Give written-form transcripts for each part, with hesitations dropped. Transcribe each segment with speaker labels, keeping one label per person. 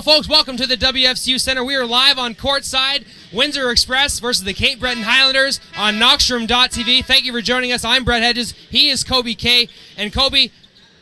Speaker 1: Hello, folks. Welcome to the WFCU Center. We are live on courtside. Windsor Express versus the Cape Breton Highlanders on Knoxstrom.tv. Thank you for joining us. I'm Brett Hedges. He is Kobe K. And Kobe,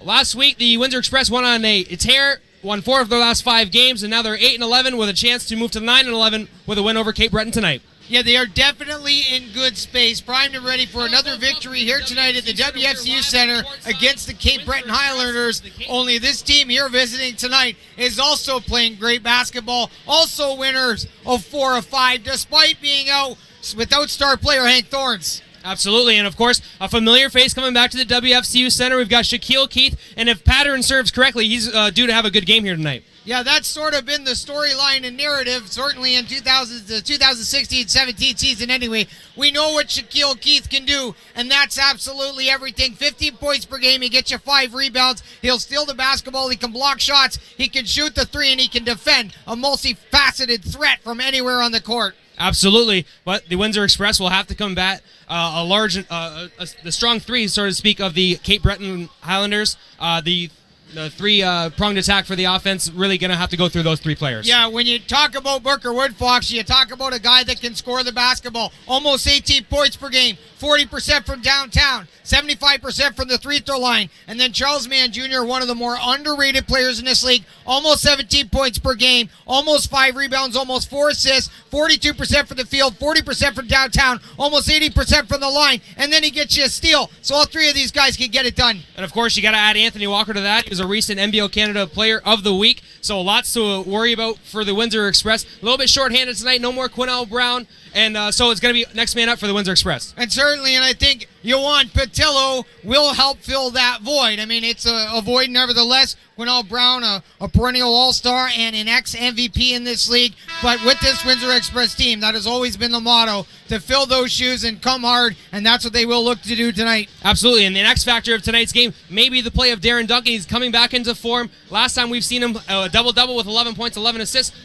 Speaker 1: last week the Windsor Express went on a tear, won 4 of their last 5 games, and now they're 8-11 with a chance to move to 9-11 with a win over Cape Breton tonight.
Speaker 2: Yeah, they are definitely in good space, primed and ready for another victory here tonight at the WFCU Center against the Cape Breton Highlanders. Only this team here visiting tonight is also playing great basketball, also winners of 4 of 5, despite being out without star player Hank Thorns.
Speaker 1: Absolutely, and of course, a familiar face coming back to the WFCU Center. We've got Shaquille Keith, and if Pattern serves correctly, he's due to have a good game here tonight.
Speaker 2: Yeah, that's sort of been the storyline and narrative, certainly in the 2016-17 season anyway. We know what Shaquille Keith can do, and that's absolutely everything. 15 points per game, he gets you 5 rebounds, he'll steal the basketball, he can block shots, he can shoot the 3, and he can defend. A multifaceted threat from anywhere on the court.
Speaker 1: Absolutely, but the Windsor Express will have to combat the strong 3, so to speak, of the Cape Breton Highlanders. The 3-pronged attack for the offense, really going to have to go through those 3 players.
Speaker 2: Yeah, when you talk about Booker Woodfox, you talk about a guy that can score the basketball. Almost 18 points per game, 40% from downtown, 75% from the free-throw line. And then Charles Mann Jr., one of the more underrated players in this league, almost 17 points per game, almost 5 rebounds, almost 4 assists, 42% from the field, 40% from downtown, almost 80% from the line. And then he gets you a steal. So all 3 of these guys can get it done.
Speaker 1: And of course, you got to add Anthony Walker to that. He was a recent NBL Canada Player of the Week, so lots to worry about for the Windsor Express. A little bit short-handed tonight, no more Quinnell Brown, and so it's going to be next man up for the Windsor Express.
Speaker 2: And certainly, and I think Yohan Patillo will help fill that void. I mean, it's a void nevertheless. Quinnell Brown, a perennial all-star and an ex-MVP in this league. But with this Windsor Express team, that has always been the motto, to fill those shoes and come hard, and that's what they will look to do tonight.
Speaker 1: Absolutely, and the X factor of tonight's game may be the play of Darren Duncan. He's coming back into form. Last time we've seen him a double-double with 11 points, 11 assists.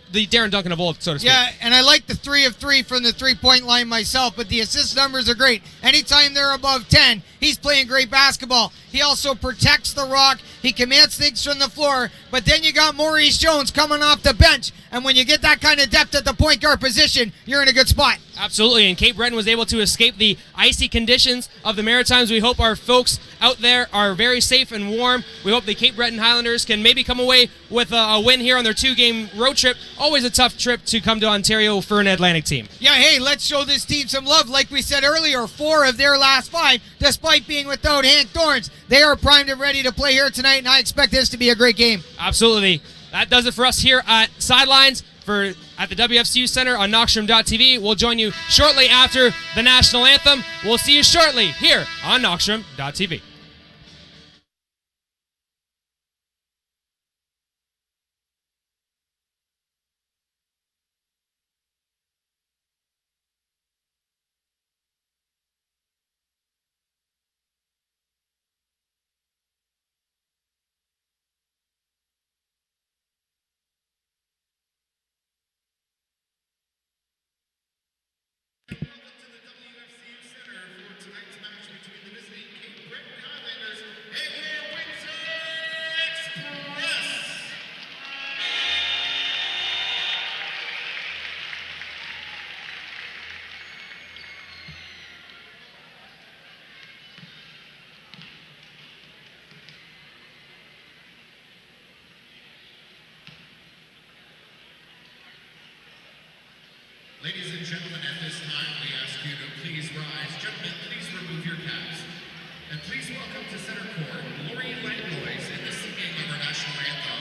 Speaker 1: The Darren Duncan of old, so to speak.
Speaker 2: Yeah, and I like the 3 of 3 from the three-point line myself, but the assist numbers are great. Anytime they're above 10, he's playing great basketball. He also protects the rock. He commands things from the floor, but then you got Maurice Jones coming off the bench, and when you get that kind of depth at the point guard position, you're in a good spot.
Speaker 1: Absolutely, and Cape Breton was able to escape the icy conditions of the Maritimes. We hope our folks out there are very safe and warm. We hope the Cape Breton Highlanders can maybe come away with a win here on their 2-game road trip. Always a tough trip to come to Ontario for an Atlantic team.
Speaker 2: Yeah, hey, let's show this team some love. Like we said earlier, 4 of their last 5, despite being without Hank Thorns. They are primed and ready to play here tonight, and I expect this to be a great game.
Speaker 1: Absolutely. That does it for us here at Sidelines at the WFCU Center on Knoxstrom.tv. We'll join you shortly after the national anthem. We'll see you shortly here on Knoxstrom.tv.
Speaker 3: Ladies and gentlemen, at this time, we ask you to please rise. Gentlemen, please remove your caps. And please welcome to center court, Lori Langlois in the singing of our national anthem.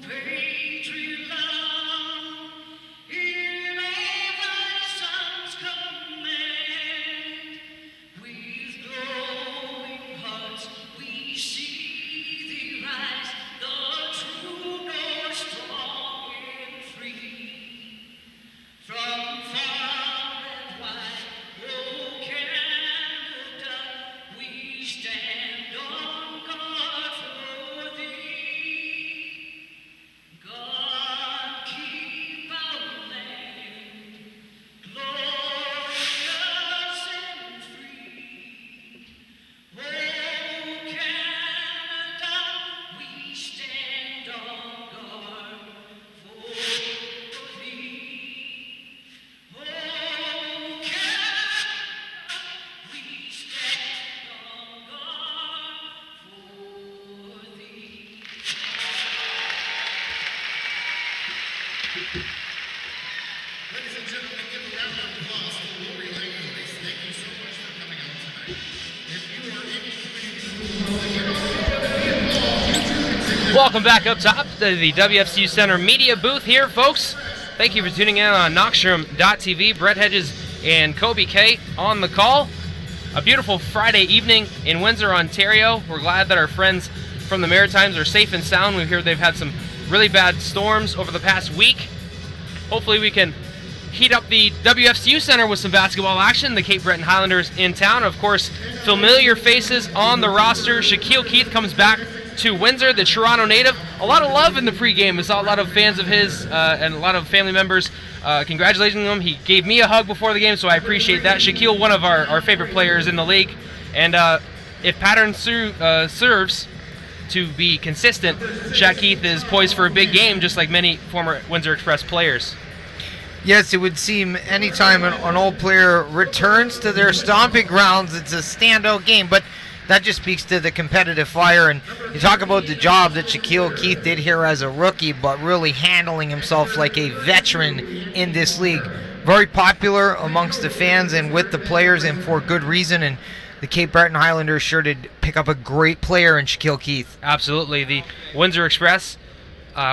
Speaker 4: Patriot love.
Speaker 1: Welcome back up top to the WFCU Center media booth here, folks. Thank you for tuning in on Knoxstrom.tv. Brett Hedges and Kobe K on the call. A beautiful Friday evening in Windsor, Ontario. We're glad that our friends from the Maritimes are safe and sound. We hear they've had some really bad storms over the past week. Hopefully we can heat up the WFCU Center with some basketball action. The Cape Breton Highlanders in town. Of course, familiar faces on the roster. Shaquille Keith comes back to Windsor, the Toronto native. A lot of love in the pregame. I saw a lot of fans of his and a lot of family members congratulating him. He gave me a hug before the game, so I appreciate that. Shaquille, one of our favorite players in the league. And if pattern serves to be consistent, Shaq Keith is poised for a big game, just like many former Windsor Express players.
Speaker 2: Yes, it would seem anytime an old player returns to their stomping grounds, it's a standout game. But that just speaks to the competitive fire. And you talk about the job that Shaquille Keith did here as a rookie, but really handling himself like a veteran in this league. Very popular amongst the fans and with the players, and for good reason. And the Cape Breton Highlanders sure did pick up a great player in Shaquille Keith.
Speaker 1: Absolutely. The Windsor Express,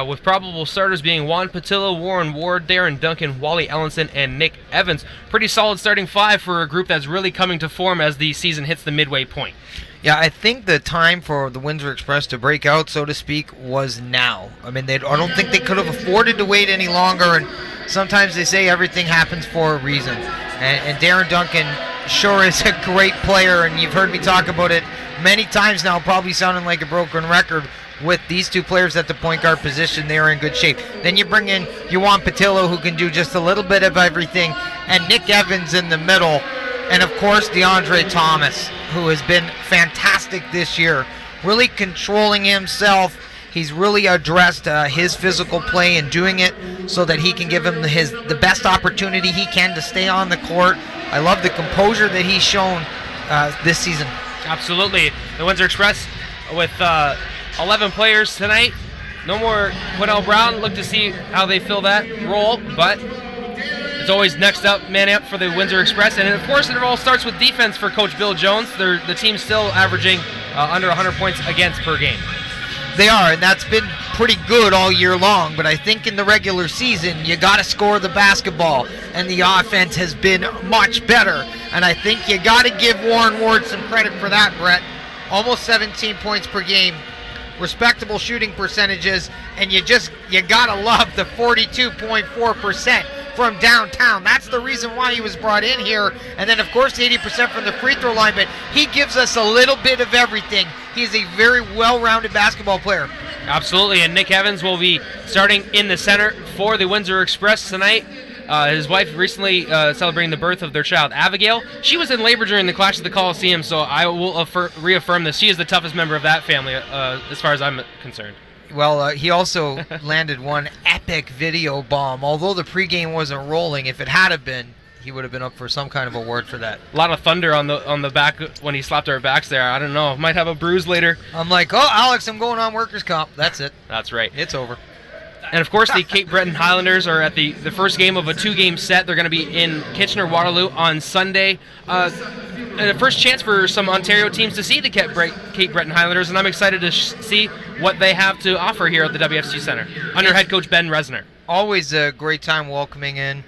Speaker 1: with probable starters being Juan Patillo, Warren Ward, Darren Duncan, Wally Ellenson, and Nick Evans. Pretty solid starting five for a group that's really coming to form as the season hits the midway point.
Speaker 2: Yeah, I think the time for the Windsor Express to break out, so to speak, was now. I mean, I don't think they could have afforded to wait any longer, and sometimes they say everything happens for a reason. And Darren Duncan sure is a great player, and you've heard me talk about it many times now, probably sounding like a broken record. With these two players at the point guard position, they are in good shape. Then you bring in Juan Patillo, who can do just a little bit of everything, and Nick Evans in the middle, and of course DeAndre Thomas, who has been fantastic this year, really controlling himself. He's really addressed his physical play and doing it so that he can give him the best opportunity he can to stay on the court. I love the composure that he's shown this season.
Speaker 1: Absolutely. The Windsor Express with 11 players tonight. No more Quinnell Brown. Look to see how they fill that role, but it's always next up, man up for the Windsor Express. And of course, it all starts with defense for Coach Bill Jones. The team's still averaging under 100 points against per game.
Speaker 2: They are, and that's been pretty good all year long. But I think in the regular season, you got to score the basketball, and the offense has been much better. And I think you got to give Warren Ward some credit for that, Brett. Almost 17 points per game. Respectable shooting percentages, and you gotta love the 42.4% from downtown. That's the reason why he was brought in here. And then of course 80% from the free throw line, but he gives us a little bit of everything. He's a very well-rounded basketball player.
Speaker 1: Absolutely, and Nick Evans will be starting in the center for the Windsor Express tonight. His wife recently celebrating the birth of their child, Abigail. She was in labor during the Clash of the Coliseum, so I will reaffirm this. She is the toughest member of that family, as far as I'm concerned.
Speaker 2: Well, he also landed one epic video bomb. Although the pregame wasn't rolling, if it had have been, he would have been up for some kind of award for that.
Speaker 1: A lot of thunder on the back when he slapped our backs there. I don't know. Might have a bruise later.
Speaker 2: I'm like, oh, Alex, I'm going on workers' comp. That's it.
Speaker 1: That's right.
Speaker 2: It's over.
Speaker 1: And of course, the Cape Breton Highlanders are at the first game of a two-game set. They're going to be in Kitchener-Waterloo on Sunday. The first chance for some Ontario teams to see the Cape Breton Highlanders, and I'm excited to see what they have to offer here at the WFC Center under head coach Ben Resner.
Speaker 2: Always a great time welcoming in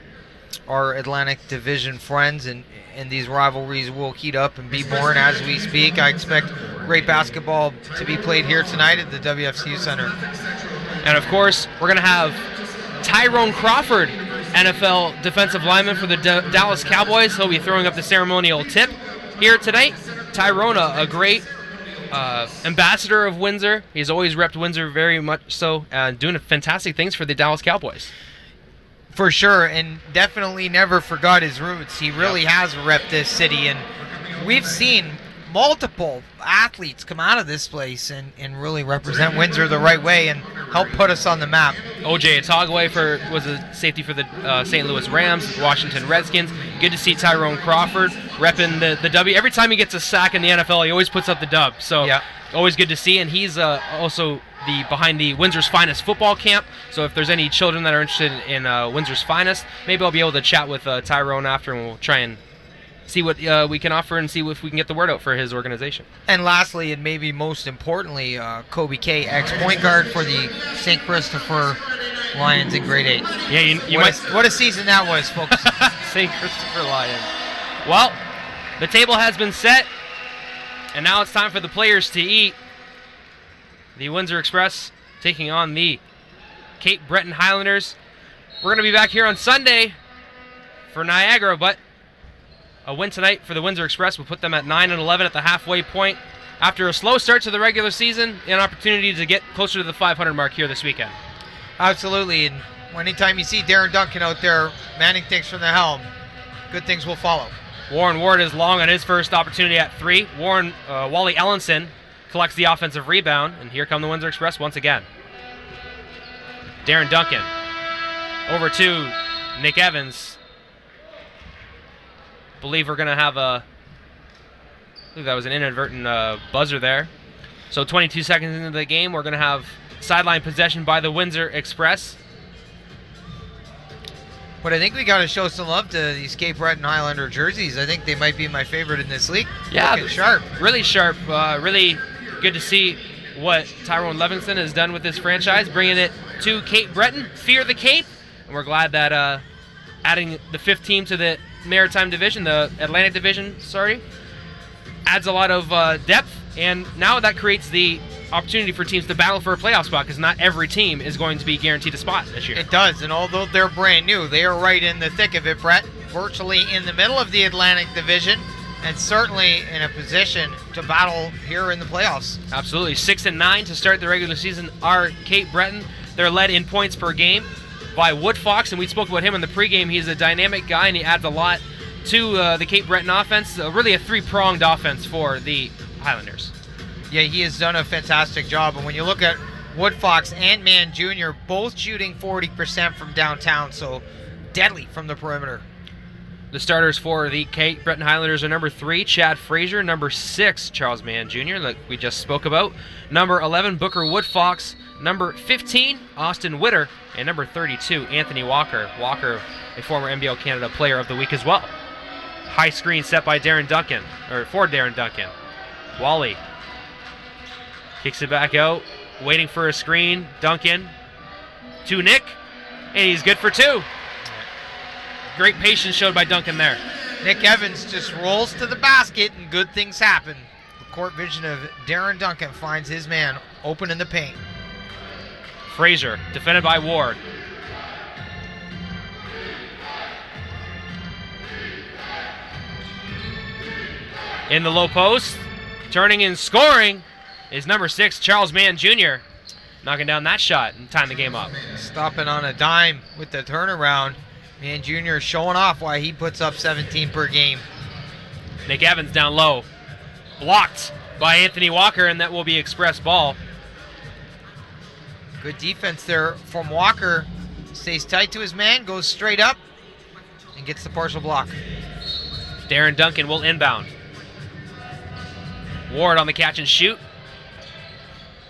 Speaker 2: our Atlantic Division friends, and these rivalries will heat up and be born as we speak. I expect great basketball to be played here tonight at the WFCU Center.
Speaker 1: And of course, we're going to have Tyrone Crawford, NFL defensive lineman for the Dallas Cowboys. He'll be throwing up the ceremonial tip here tonight. Tyrone, a great ambassador of Windsor. He's always repped Windsor very much so, doing fantastic things for the Dallas Cowboys.
Speaker 2: For sure, and definitely never forgot his roots. He really has repped this city, and we've seen multiple athletes come out of this place and really represent Windsor the right way and help put us on the map.
Speaker 1: OJ Atogwe was a safety for the St. Louis Rams, Washington Redskins. Good to see Tyrone Crawford repping the W. Every time he gets a sack in the NFL, he always puts up the dub. So always good to see, and he's also behind the Windsor's Finest football camp. So if there's any children that are interested in Windsor's Finest, maybe I'll be able to chat with Tyrone after, and we'll try and see what we can offer and see if we can get the word out for his organization.
Speaker 2: And lastly, and maybe most importantly, Kobe K, ex-point guard for the St. Christopher Lions in grade 8.
Speaker 1: Yeah,
Speaker 2: what a season that was, folks.
Speaker 1: St. Christopher Lions. Well, the table has been set, and now it's time for the players to eat. The Windsor Express taking on the Cape Breton Highlanders. We're going to be back here on Sunday for Niagara, but a win tonight for the Windsor Express will put them at 9-11 at the halfway point. After a slow start to the regular season, an opportunity to get closer to the 500 mark here this weekend.
Speaker 2: Absolutely, and anytime you see Darren Duncan out there manning things from the helm, good things will follow.
Speaker 1: Warren Ward is long on his first opportunity at 3. Wally Ellenson collects the offensive rebound, and here come the Windsor Express once again. Darren Duncan over to Nick Evans. Believe we're going to have I believe that was an inadvertent buzzer there. So 22 seconds into the game, we're going to have sideline possession by the Windsor Express.
Speaker 2: But I think we got to show some love to these Cape Breton Highlander jerseys. I think they might be my favorite in this league.
Speaker 1: Yeah,
Speaker 2: looking sharp.
Speaker 1: Really sharp. Really good to see what Tyrone Levinson has done with this franchise, bringing it to Cape Breton. Fear the Cape. And we're glad that adding the 5th team to the Maritime Division, the Atlantic Division, adds a lot of depth. And now that creates the opportunity for teams to battle for a playoff spot, because not every team is going to be guaranteed a spot this year.
Speaker 2: It does, and although they're brand new, they are right in the thick of it, Brett. Virtually in the middle of the Atlantic Division, and certainly in a position to battle here in the playoffs.
Speaker 1: Absolutely. 6-9 to start the regular season are Cape Breton. They're led in points per game by Wood Fox, and we spoke about him in the pregame. He's a dynamic guy, and he adds a lot to the Cape Breton offense. Really a 3-pronged offense for the Highlanders.
Speaker 2: Yeah, he has done a fantastic job. And when you look at Wood Fox and Mann Jr., both shooting 40% from downtown, so deadly from the perimeter.
Speaker 1: The starters for the Cape Breton Highlanders are number 3, Chad Frazier, number 6, Charles Mann Jr., like we just spoke about, number 11, Booker Wood Fox, number 15, Austin Witter, and number 32, Anthony Walker. Walker, a former NBL Canada Player of the Week as well. High screen set by Darren Duncan, or for Darren Duncan. Wally kicks it back out, waiting for a screen. Duncan to Nick, and he's good for 2. Great patience showed by Duncan there.
Speaker 2: Nick Evans just rolls to the basket, and good things happen. The court vision of Darren Duncan finds his man open in the paint.
Speaker 1: Frazier, defended by Ward. In the low post, turning and scoring is number 6, Charles Mann Jr. Knocking down that shot and tying the game up.
Speaker 2: Stopping on a dime with the turnaround. Mann Jr. showing off why he puts up 17 per game.
Speaker 1: Nick Evans down low. Blocked by Anthony Walker, and that will be Express ball.
Speaker 2: Good defense there from Walker. Stays tight to his man, goes straight up, and gets the partial block.
Speaker 1: Darren Duncan will inbound. Ward on the catch and shoot.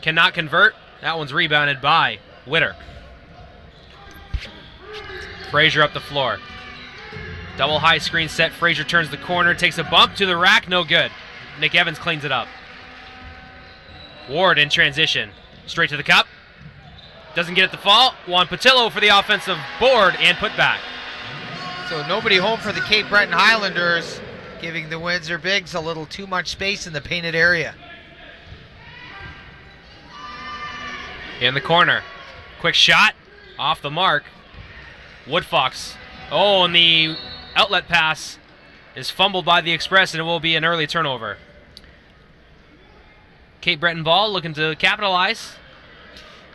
Speaker 1: Cannot convert. That one's rebounded by Witter. Frazier up the floor. Double high screen set. Frazier turns the corner, takes a bump to the rack. No good. Nick Evans cleans it up. Ward in transition. Straight to the cup. Doesn't get it to fall. Juan Patillo for the offensive board and put back.
Speaker 2: So nobody home for the Cape Breton Highlanders, giving the Windsor Bigs a little too much space in the painted area.
Speaker 1: In the corner. Quick shot. Off the mark. Wood Fox. Oh, and the outlet pass is fumbled by the Express, and it will be an early turnover. Cape Breton ball looking to capitalize.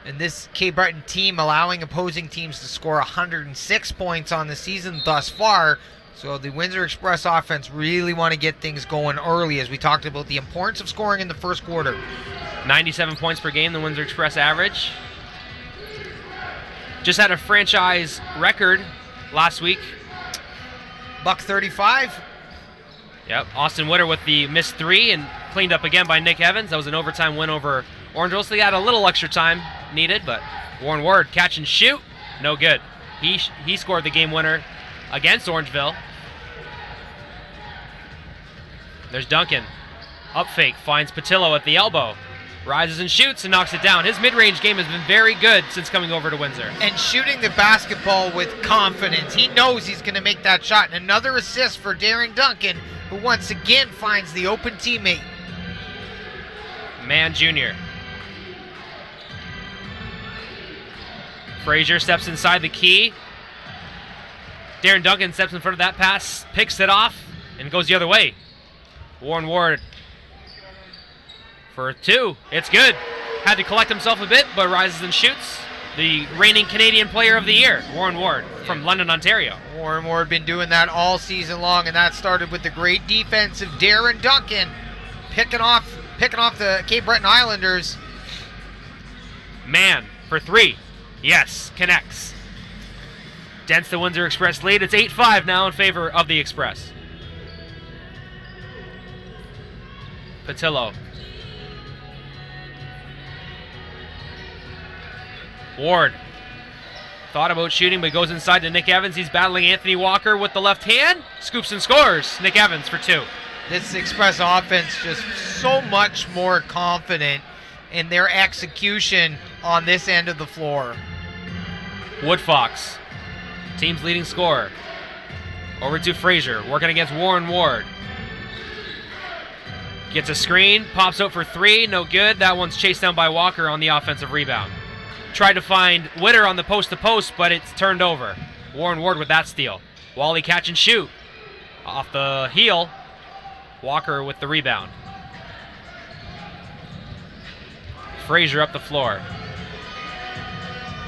Speaker 2: And this Cape Breton team allowing opposing teams to score 106 points on the season thus far. So the Windsor Express offense really want to get things going early, as we talked about the importance of scoring in the first quarter.
Speaker 1: 97 points per game, the Windsor Express average. Just had a franchise record last week.
Speaker 2: $135.
Speaker 1: Yep, Austin Witter with the missed 3 and cleaned up again by Nick Evans. That was an overtime win over Orangeville, so they had a little extra time needed, but Warren Ward catch and shoot, no good. He scored the game winner against Orangeville. There's Duncan. Up fake, finds Patillo at the elbow. Rises and shoots and knocks it down. His mid-range game has been very good since coming over to Windsor.
Speaker 2: And shooting the basketball with confidence. He knows he's going to make that shot. And another assist for Darren Duncan, who once again finds the open teammate.
Speaker 1: Mann Jr. Frazier steps inside the key. Darren Duncan steps in front of that pass, picks it off, and goes the other way. Warren Ward for 2. It's good. Had to collect himself a bit, but rises and shoots. The reigning Canadian Player of the Year, Warren Ward, from London, Ontario.
Speaker 2: Warren Ward been doing that all season long, and that started with the great defense of Darren Duncan, picking off the Cape Breton Highlanders.
Speaker 1: Mann for 3. Yes, connects. Dents the Windsor Express lead. It's 8-5 now in favor of the Express. Patillo. Ward thought about shooting, but goes inside to Nick Evans. He's battling Anthony Walker with the left hand. Scoops and scores. Nick Evans for 2.
Speaker 2: This Express offense just so much more confident in their execution on this end of the floor.
Speaker 1: Woodfox, team's leading scorer. Over to Frazier, working against Warren Ward. Gets a screen, pops out for 3, no good. That one's chased down by Walker on the offensive rebound. Tried to find Witter on the post-to-post, but it's turned over. Warren Ward with that steal. Wally catch and shoot. Off the heel, Walker with the rebound. Frazier up the floor.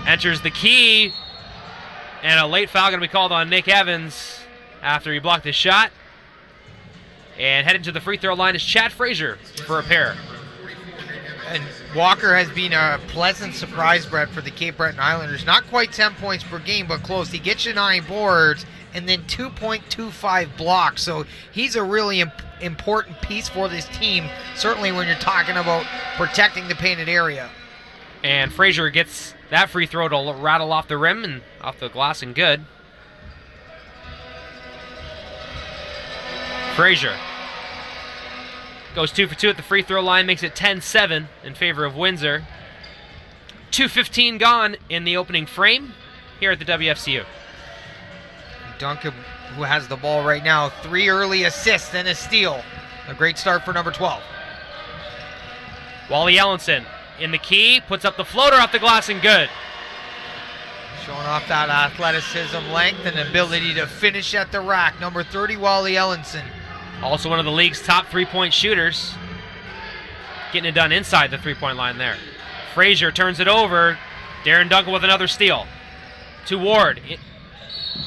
Speaker 1: Enters the key, and a late foul going to be called on Nick Evans after he blocked his shot. And heading to the free throw line is Chad Frazier for a pair.
Speaker 2: And Walker has been a pleasant surprise, Brett, for the Cape Breton Highlanders. Not quite 10 points per game, but close. He gets you 9 boards and then 2.25 blocks. So he's a really important piece for this team, certainly when you're talking about protecting the painted area.
Speaker 1: And Frazier gets that free throw to rattle off the rim and off the glass and good. Frazier goes 2 for 2 at the free throw line, makes it 10-7 in favor of Windsor. 2:15 gone in the opening frame here at the WFCU.
Speaker 2: Duncan, who has the ball right now, 3 early assists and a steal. A great start for number 12.
Speaker 1: Wally Ellenson in the key, puts up the floater off the glass and good.
Speaker 2: Showing off that athleticism, length, and ability to finish at the rack. Number 30, Wally Ellenson.
Speaker 1: Also one of the league's top 3-point shooters. Getting it done inside the 3-point line there. Frazier turns it over. Darren Duncan with another steal. To Ward.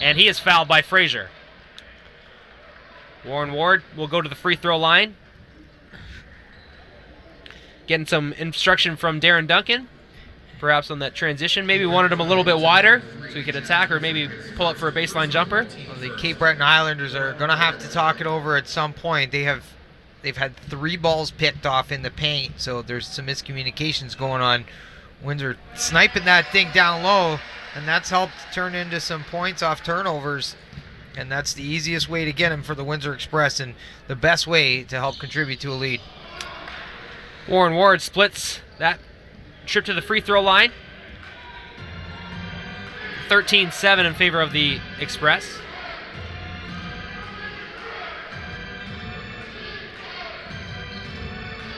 Speaker 1: And he is fouled by Frazier. Warren Ward will go to the free throw line. Getting some instruction from Darren Duncan. Perhaps on that transition. Maybe wanted him a little bit wider so he could attack or maybe pull up for a baseline jumper.
Speaker 2: Well, the Cape Breton Highlanders are going to have to talk it over at some point. They've had 3 balls picked off in the paint, so there's some miscommunications going on. Windsor sniping that thing down low, and that's helped turn into some points off turnovers. And that's the easiest way to get them for the Windsor Express and the best way to help contribute to a lead.
Speaker 1: Warren Ward splits that trip to the free throw line. 13-7 in favor of the Express.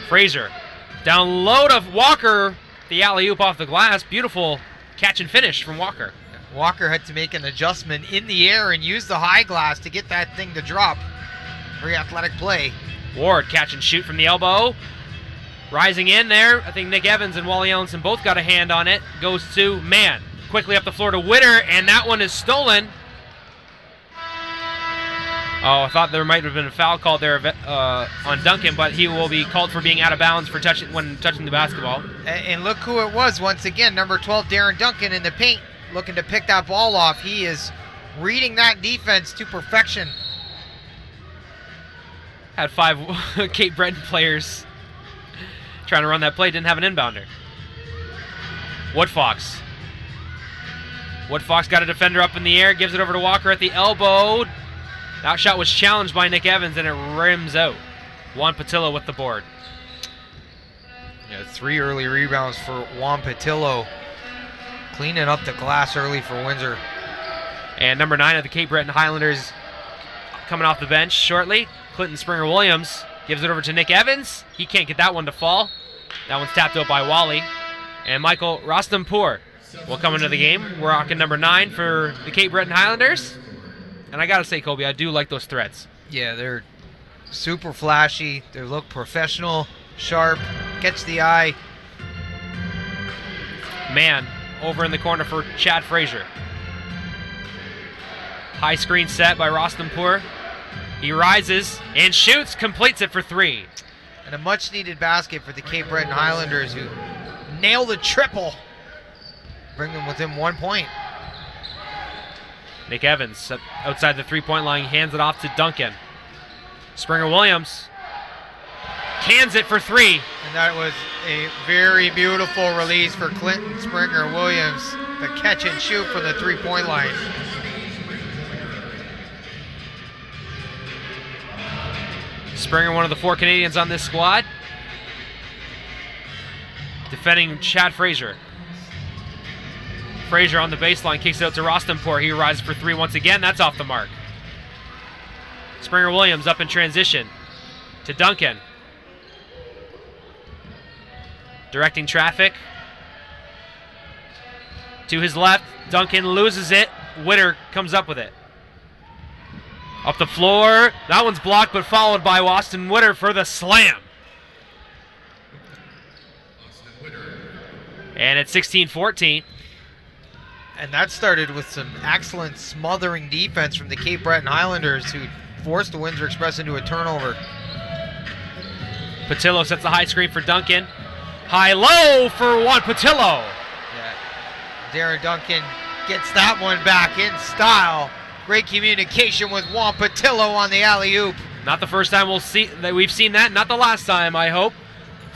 Speaker 1: Frazier down low to Walker. The alley-oop off the glass. Beautiful catch and finish from Walker.
Speaker 2: Walker had to make an adjustment in the air and use the high glass to get that thing to drop. Very athletic play.
Speaker 1: Ward catch and shoot from the elbow. Rising in there, I think Nick Evans and Wally Ellenson both got a hand on it. Goes to Mann. Quickly up the floor to Witter, and that one is stolen. Oh, I thought there might have been a foul called there on Duncan, but he will be called for being out of bounds for when touching the basketball.
Speaker 2: And look who it was once again, number 12, Darren Duncan in the paint, looking to pick that ball off. He is reading that defense to perfection.
Speaker 1: Had 5 Cape Breton players trying to run that play, didn't have an inbounder. Woodfox. Woodfox got a defender up in the air, gives it over to Walker at the elbow. That shot was challenged by Nick Evans, and it rims out. Juan Patillo with the board.
Speaker 4: Yeah, 3 early rebounds for Juan Patillo. Cleaning up the glass early for Windsor.
Speaker 1: And number 9 of the Cape Breton Highlanders coming off the bench shortly. Clinton Springer-Williams gives it over to Nick Evans. He can't get that one to fall. That one's tapped out by Wally. And Michael Rostampour will come into the game. We're rocking number 9 for the Cape Breton Highlanders. And I got to say, Kobe, I do like those threads.
Speaker 4: Yeah, they're super flashy. They look professional, sharp, catch the eye.
Speaker 1: Man, over in the corner for Chad Frazier. High screen set by Rostampour. He rises and shoots, completes it for 3.
Speaker 4: And a much-needed basket for the Cape Breton Highlanders, who nail the triple. Bring them within 1 point.
Speaker 1: Nick Evans outside the three-point line, hands it off to Duncan. Springer-Williams cans it for 3.
Speaker 4: And that was a very beautiful release for Clinton Springer-Williams. The catch and shoot from the three-point line.
Speaker 1: Springer, one of the 4 Canadians on this squad. Defending Chad Frazier. Frazier on the baseline, kicks it out to Rostampour. He rises for 3 once again. That's off the mark. Springer-Williams up in transition to Duncan. Directing traffic. To his left, Duncan loses it. Witter comes up with it. Up the floor. That one's blocked, but followed by Austin Witter for the slam. And it's 16-14.
Speaker 4: And that started with some excellent smothering defense from the Cape Breton Highlanders, who forced the Windsor Express into a turnover.
Speaker 1: Patillo sets the high screen for Duncan. High-low for Juan Patillo.
Speaker 4: Yeah. Darren Duncan gets that one back in style. Great communication with Juan Patillo on the alley-oop.
Speaker 1: Not the first time we've seen that. Not the last time, I hope.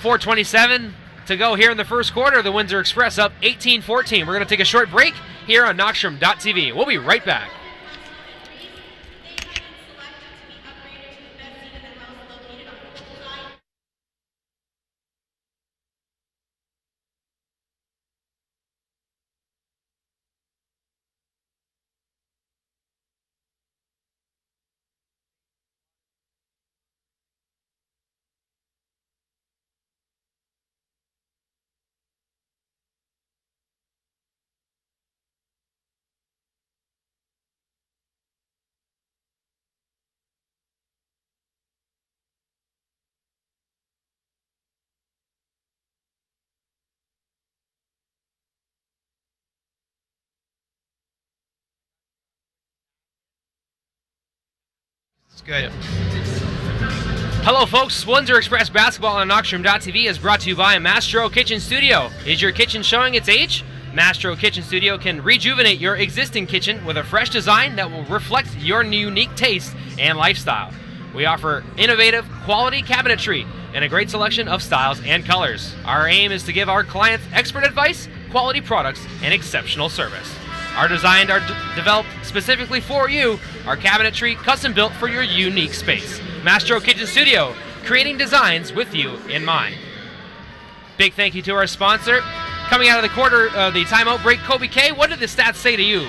Speaker 1: 4:27 to go here in the first quarter. The Windsor Express up 18-14. We're going to take a short break here on Knockstrom.tv. We'll be right back.
Speaker 4: It's good.
Speaker 1: Hello, folks. Windsor Express basketball on Knockstrom.tv is brought to you by Mastro Kitchen Studio. Is your kitchen showing its age? Mastro Kitchen Studio can rejuvenate your existing kitchen with a fresh design that will reflect your unique taste and lifestyle. We offer innovative, quality cabinetry and a great selection of styles and colors. Our aim is to give our clients expert advice, quality products, and exceptional service. Our designs are developed specifically for you. Our cabinetry custom built for your unique space. Mastro Kitchen Studio, creating designs with you in mind. Big thank you to our sponsor. Coming out of the the timeout break, Kobe K, what did the stats say to you?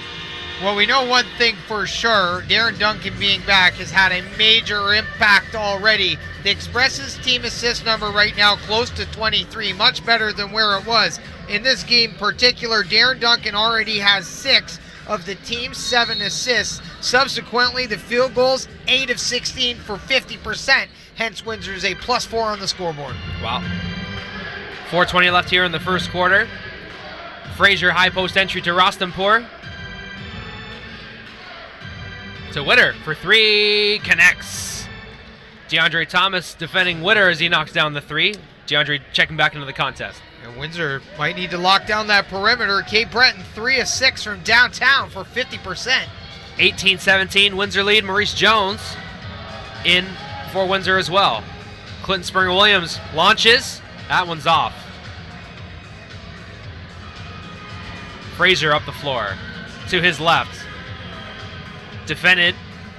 Speaker 4: Well, we know one thing for sure. Darren Duncan being back has had a major impact already. The Express's team assist number right now close to 23, much better than where it was. In this game in particular, Darren Duncan already has 6 of the team's 7 assists. Subsequently, the field goals, 8 of 16 for 50%. Hence, Windsor's a +4 on the scoreboard.
Speaker 1: Wow. 4:20 left here in the first quarter. Frazier high post entry to Rostampour. To Witter for 3, connects. DeAndre Thomas defending Witter as he knocks down the 3. DeAndre checking back into the contest.
Speaker 4: And Windsor might need to lock down that perimeter. Cape Breton 3 of 6 from downtown for 50%.
Speaker 1: 18-17, Windsor lead. Maurice Jones in for Windsor as well. Clinton Springer-Williams launches. That one's off. Frazier up the floor to his left. Defended,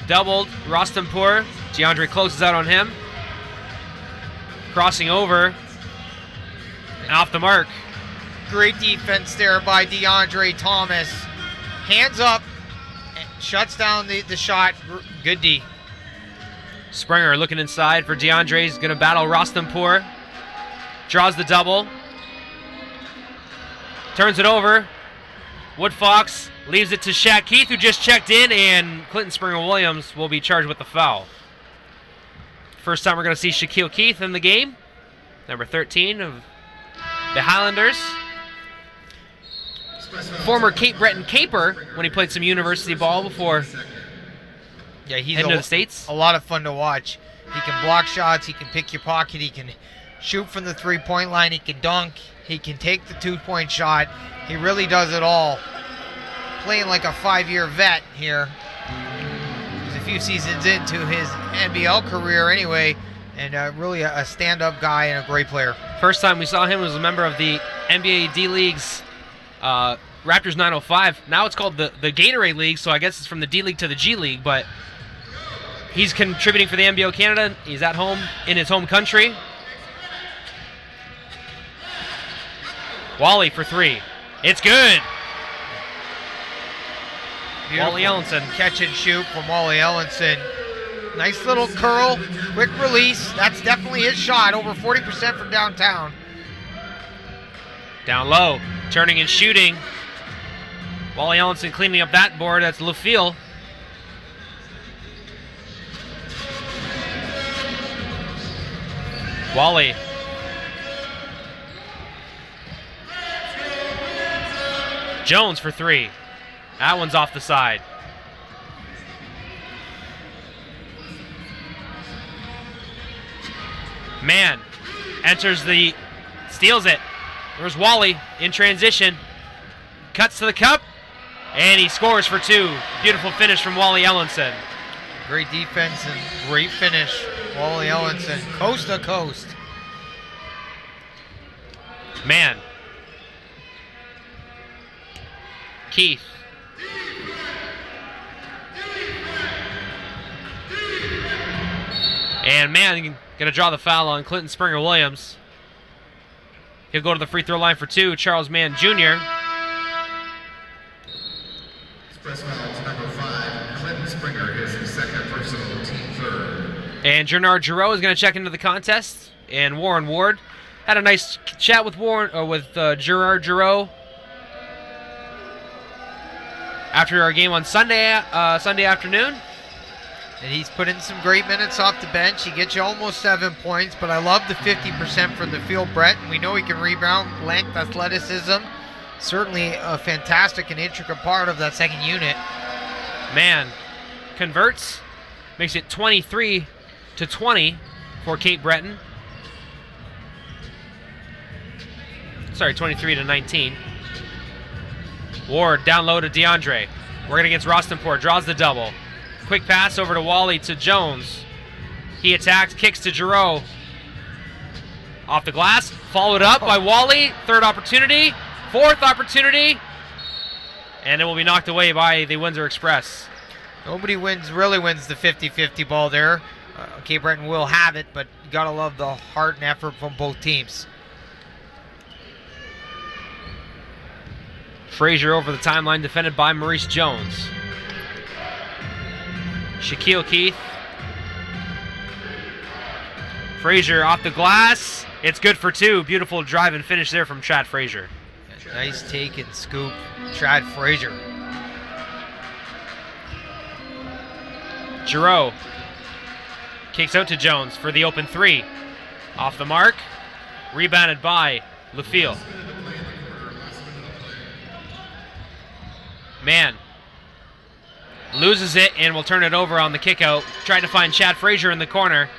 Speaker 1: doubled, Rostampour. DeAndre closes out on him. crossing over. And off the mark.
Speaker 4: Great defense there by DeAndre Thomas. Hands up, and shuts down the shot. Good D.
Speaker 1: Springer looking inside for DeAndre. He's going to battle Rostenpour. Draws the double. Turns it over. Woodfox leaves it to Shaq Keith, who just checked in, and Clinton Springer-Williams will be charged with the foul. First time we're going to see Shaquille Keith in the game. Number 13 of the Highlanders. Former Cape Breton Caper when he played some university ball before
Speaker 4: He's
Speaker 1: heading to the States.
Speaker 4: A lot of fun to watch. He can block shots, he can pick your pocket, he can shoot from the three-point line, he can dunk, he can take the two-point shot. He really does it all. Playing like a 5-year vet here. He's a few seasons into his NBL career anyway, and really a stand-up guy and a great player.
Speaker 1: First time we saw him was a member of the NBA D-League's Raptors 905. Now it's called the Gatorade League, so I guess it's from the D-League to the G-League, but he's contributing for the NBL Canada. He's at home in his home country. Wally for three. It's good.
Speaker 4: Beautiful.
Speaker 1: Wally Ellenson.
Speaker 4: Catch and shoot from Wally Ellenson. Nice little curl, quick release. That's definitely his shot, over 40% from downtown.
Speaker 1: Down low, turning and shooting. Wally Ellenson cleaning up that board. That's LaFille. Wally. Jones for three. That one's off the side. Man enters steals it. There's Wally in transition. Cuts to the cup, and he scores for two. Beautiful finish from Wally Ellenson.
Speaker 4: Great defense and great finish. Wally Ellenson, coast to coast.
Speaker 1: Man. Keith. And man, gonna draw the foul on Clinton Springer-Williams. He'll go to the free throw line for two. Charles Mann Jr.
Speaker 3: Express foul to number 5, Clinton Springer, his second personal, team third.
Speaker 1: And Gernard Giroux is going to check into the contest. And Warren Ward had a nice chat with Gerard Giroux after our game on Sunday afternoon.
Speaker 4: And he's put in some great minutes off the bench. He gets you almost 7 points, but I love the 50% from the field, Brett. And we know he can rebound, length, athleticism. Certainly a fantastic and intricate part of that second unit.
Speaker 1: Man, converts, makes it 23-20 for Cape Breton. Sorry, 23-19. Ward down low to DeAndre. Working against Rostenpour, draws the double. Quick pass over to Wally to Jones. He attacks, kicks to Giroux. Off the glass, followed up by Wally. Third opportunity, fourth opportunity, and it will be knocked away by the Windsor Express.
Speaker 4: Nobody really wins the 50-50 ball there. Cape Breton will have it, but you gotta love the heart and effort from both teams.
Speaker 1: Frazier over the timeline, defended by Maurice Jones. Shaquille Keith. Frazier off the glass. It's good for two. Beautiful drive and finish there from Chad Frazier.
Speaker 4: Nice take and scoop, Chad Frazier.
Speaker 1: Giroux kicks out to Jones for the open three. Off the mark. Rebounded by LaFille. Man. Loses it and will turn it over on the kick out. Trying to find Chad Frazier in the corner.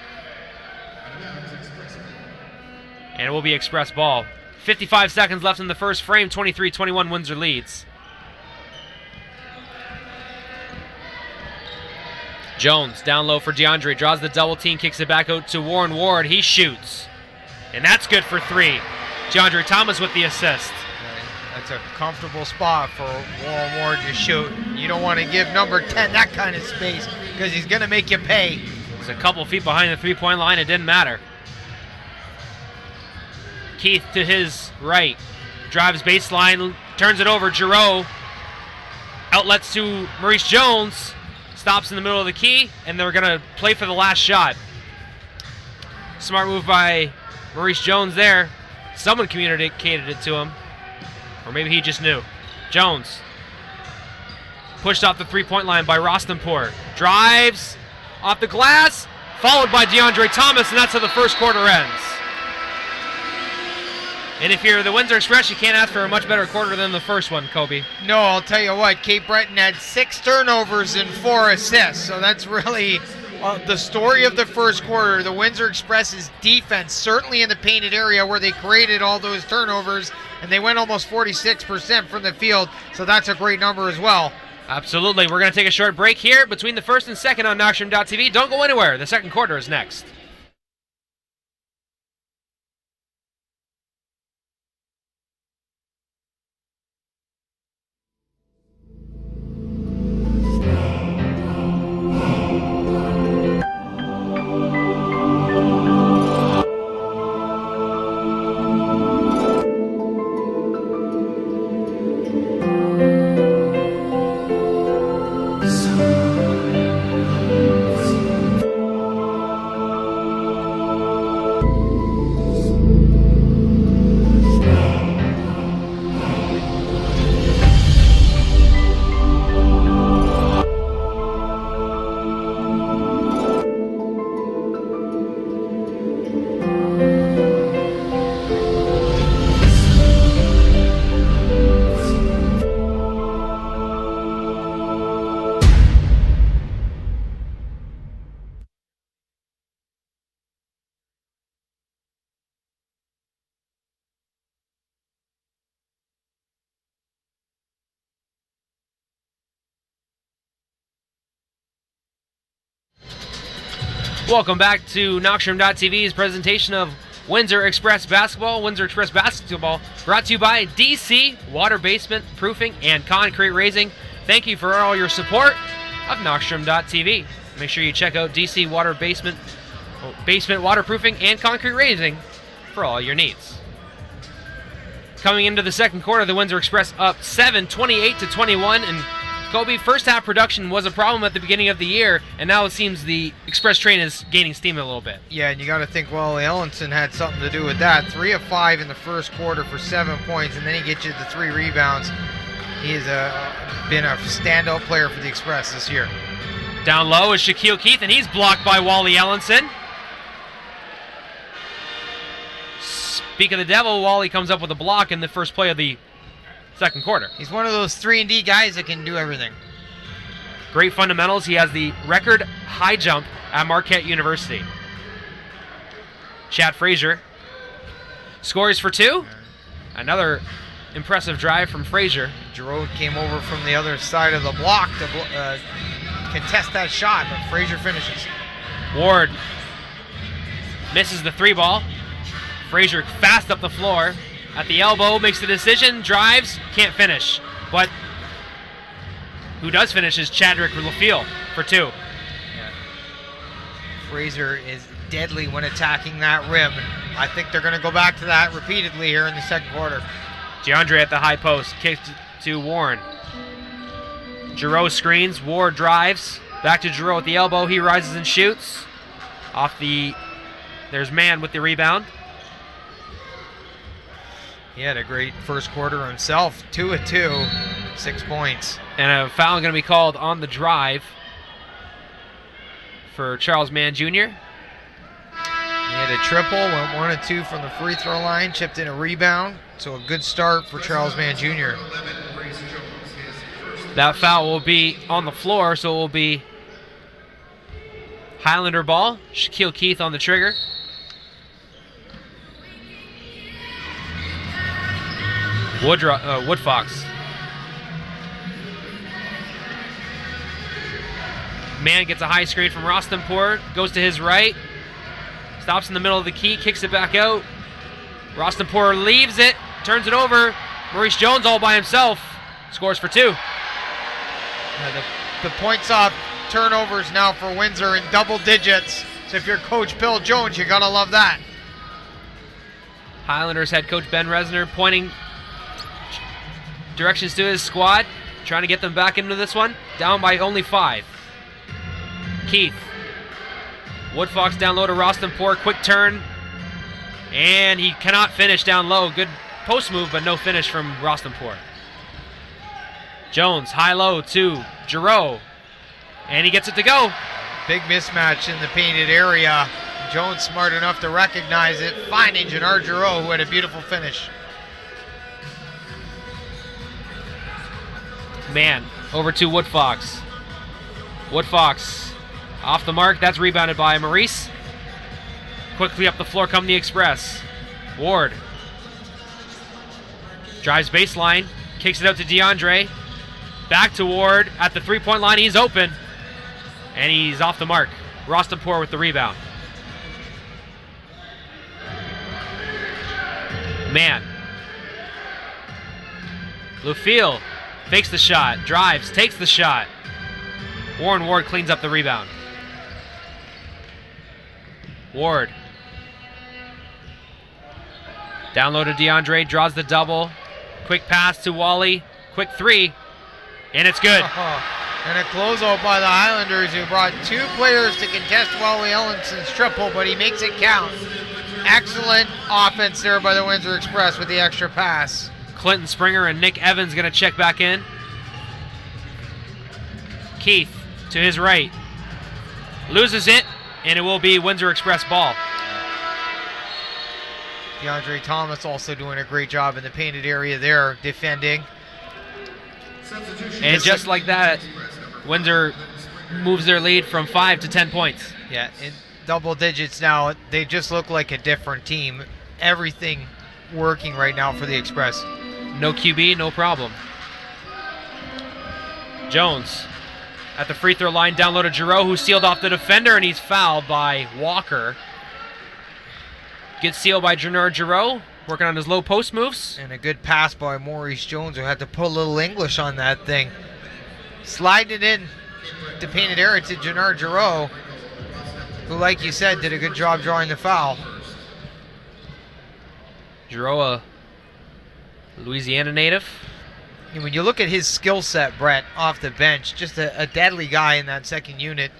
Speaker 1: And it will be Express ball. 55 seconds left in the first frame. 23-21 Windsor leads. Jones down low for DeAndre. Draws the double team. Kicks it back out to Warren Ward. He shoots. And that's good for three. DeAndre Thomas with the assist.
Speaker 4: That's a comfortable spot for Warren Ward to shoot. You don't want to give number 10 that kind of space because he's going to make you pay.
Speaker 1: He's a couple feet behind the three-point line. It didn't matter. Keith to his right. Drives baseline, turns it over. Giroux outlets to Maurice Jones. Stops in the middle of the key, and they're going to play for the last shot. Smart move by Maurice Jones there. Someone communicated it to him. Or maybe he just knew. Jones. Pushed off the three-point line by Rostenpour. Drives off the glass. Followed by DeAndre Thomas, and that's how the first quarter ends. And if you're the Windsor Express, you can't ask for a much better quarter than the first one, Kobe.
Speaker 4: No, I'll tell you what, Cape Breton had 6 turnovers and 4 assists, so that's really the story of the first quarter. The Windsor Express's defense, certainly in the painted area where they created all those turnovers, and they went almost 46% from the field, so that's a great number as well.
Speaker 1: Absolutely. We're going to take a short break here between the first and second on Knockstrom.tv. Don't go anywhere. The second quarter is next. Welcome back to Knockstrom.tv's presentation of Windsor Express Basketball. Windsor Express Basketball brought to you by DC Water Basement Proofing and Concrete Raising. Thank you for all your support of Knockstrom.tv. Make sure you check out DC Water Basement Waterproofing and Concrete Raising for all your needs. Coming into the second quarter, the Windsor Express up 7, 28-21, and Kobe, first half production was a problem at the beginning of the year, and now it seems the Express train is gaining steam a little bit.
Speaker 4: Yeah, and you got to think, well, Ellenson had something to do with that. 3 of 5 in the first quarter for 7 points, and then he gets you the 3 rebounds. He has been a standout player for the Express this year.
Speaker 1: Down low is Shaquille Keith, and he's blocked by Wally Ellenson. Speak of the devil, Wally comes up with a block in the first play of the second quarter.
Speaker 4: He's one of those 3-and-D guys that can do everything.
Speaker 1: Great fundamentals. He has the record high jump at Marquette University. Chad Frazier scores for 2. Another impressive drive from Frazier.
Speaker 4: Giroux came over from the other side of the block to contest that shot, but Frazier finishes.
Speaker 1: Ward misses the 3 ball. Frazier fast up the floor. At the elbow, makes the decision, drives, can't finish. But who does finish is Chadrick LaFille for 2.
Speaker 4: Yeah. Frazier is deadly when attacking that rim. I think they're going to go back to that repeatedly here in the second quarter.
Speaker 1: DeAndre at the high post, kicked to Warren. Giroux screens, Ward drives. Back to Giroux at the elbow, he rises and shoots. There's Mann with the rebound.
Speaker 4: He had a great first quarter himself. 2 of 2, 6 points.
Speaker 1: And a foul going to be called on the drive for Charles Mann Jr.
Speaker 4: He had a triple, went 1 of 2 from the free throw line, chipped in a rebound. So a good start for Charles Mann Jr.
Speaker 1: That foul will be on the floor, so it will be Highlander ball. Shaquille Keith on the trigger. Woodfox. Mann gets a high screen from Rostenpour, goes to his right, stops in the middle of the key, kicks it back out. Rostenpour leaves it, turns it over. Maurice Jones all by himself, scores for 2.
Speaker 4: The points off turnovers now for Windsor in double digits. So if you're Coach Bill Jones, you gotta love that.
Speaker 1: Highlanders head coach Ben Resner pointing directions to his squad, trying to get them back into this one. Down by only 5. Keith. Woodfox down low to Rostampour. Quick turn. And he cannot finish down low. Good post move, but no finish from Rostampour. Jones, high-low to Giroux. And he gets it to go.
Speaker 4: Big mismatch in the painted area. Jones smart enough to recognize it, finding Gennard Giroux, who had a beautiful finish.
Speaker 1: Man, over to Woodfox. Woodfox off the mark. That's rebounded by Maurice. Quickly up the floor come the Express. Ward drives baseline, kicks it out to DeAndre. Back to Ward at the three-point line. He's open, and he's off the mark. Rostampour with the rebound. Man. Lufiel fakes the shot, drives, takes the shot. Warren Ward cleans up the rebound. Ward. Down low to DeAndre, draws the double. Quick pass to Wally. Quick three. And it's good.
Speaker 4: And a closeout by the Highlanders, who brought 2 players to contest Wally Ellinson's triple, but he makes it count. Excellent offense there by the Windsor Express with the extra pass.
Speaker 1: Clinton Springer and Nick Evans going to check back in. Keith to his right. Loses it, and it will be Windsor Express ball.
Speaker 4: DeAndre Thomas also doing a great job in the painted area there, defending.
Speaker 1: And just like that, Windsor moves their lead from 5 to 10 points.
Speaker 4: Yeah, in double digits now. They just look like a different team. Everything working right now for the Express.
Speaker 1: No QB, no problem. Jones at the free throw line, down low to Giroux, who sealed off the defender, and he's fouled by Walker. Gets sealed by Gennard Giroux, working on his low post moves.
Speaker 4: And a good pass by Maurice Jones, who had to put a little English on that thing. Slide it in to painted area to Gennard Giroux, who, like you said, did a good job drawing the foul.
Speaker 1: Giroux, a Louisiana native.
Speaker 4: And when you look at his skill set, Brett, off the bench, just a deadly guy in that second unit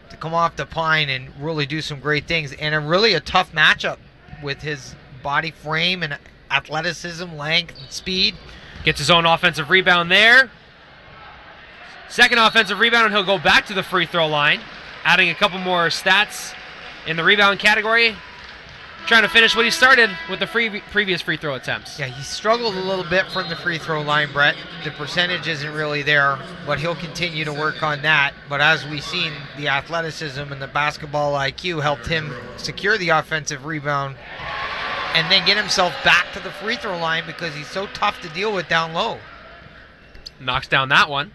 Speaker 4: to come off the pine and really do some great things. And a tough matchup with his body frame and athleticism, length, and speed.
Speaker 1: Gets his own offensive rebound there. Second offensive rebound, and he'll go back to the free throw line, adding a couple more stats in the rebound category. Trying to finish what he started with the previous free throw attempts.
Speaker 4: Yeah, he struggled a little bit from the free throw line, Brett. The percentage isn't really there, but he'll continue to work on that. But as we've seen, the athleticism and the basketball IQ helped him secure the offensive rebound and then get himself back to the free throw line because he's so tough to deal with down low.
Speaker 1: Knocks down that one.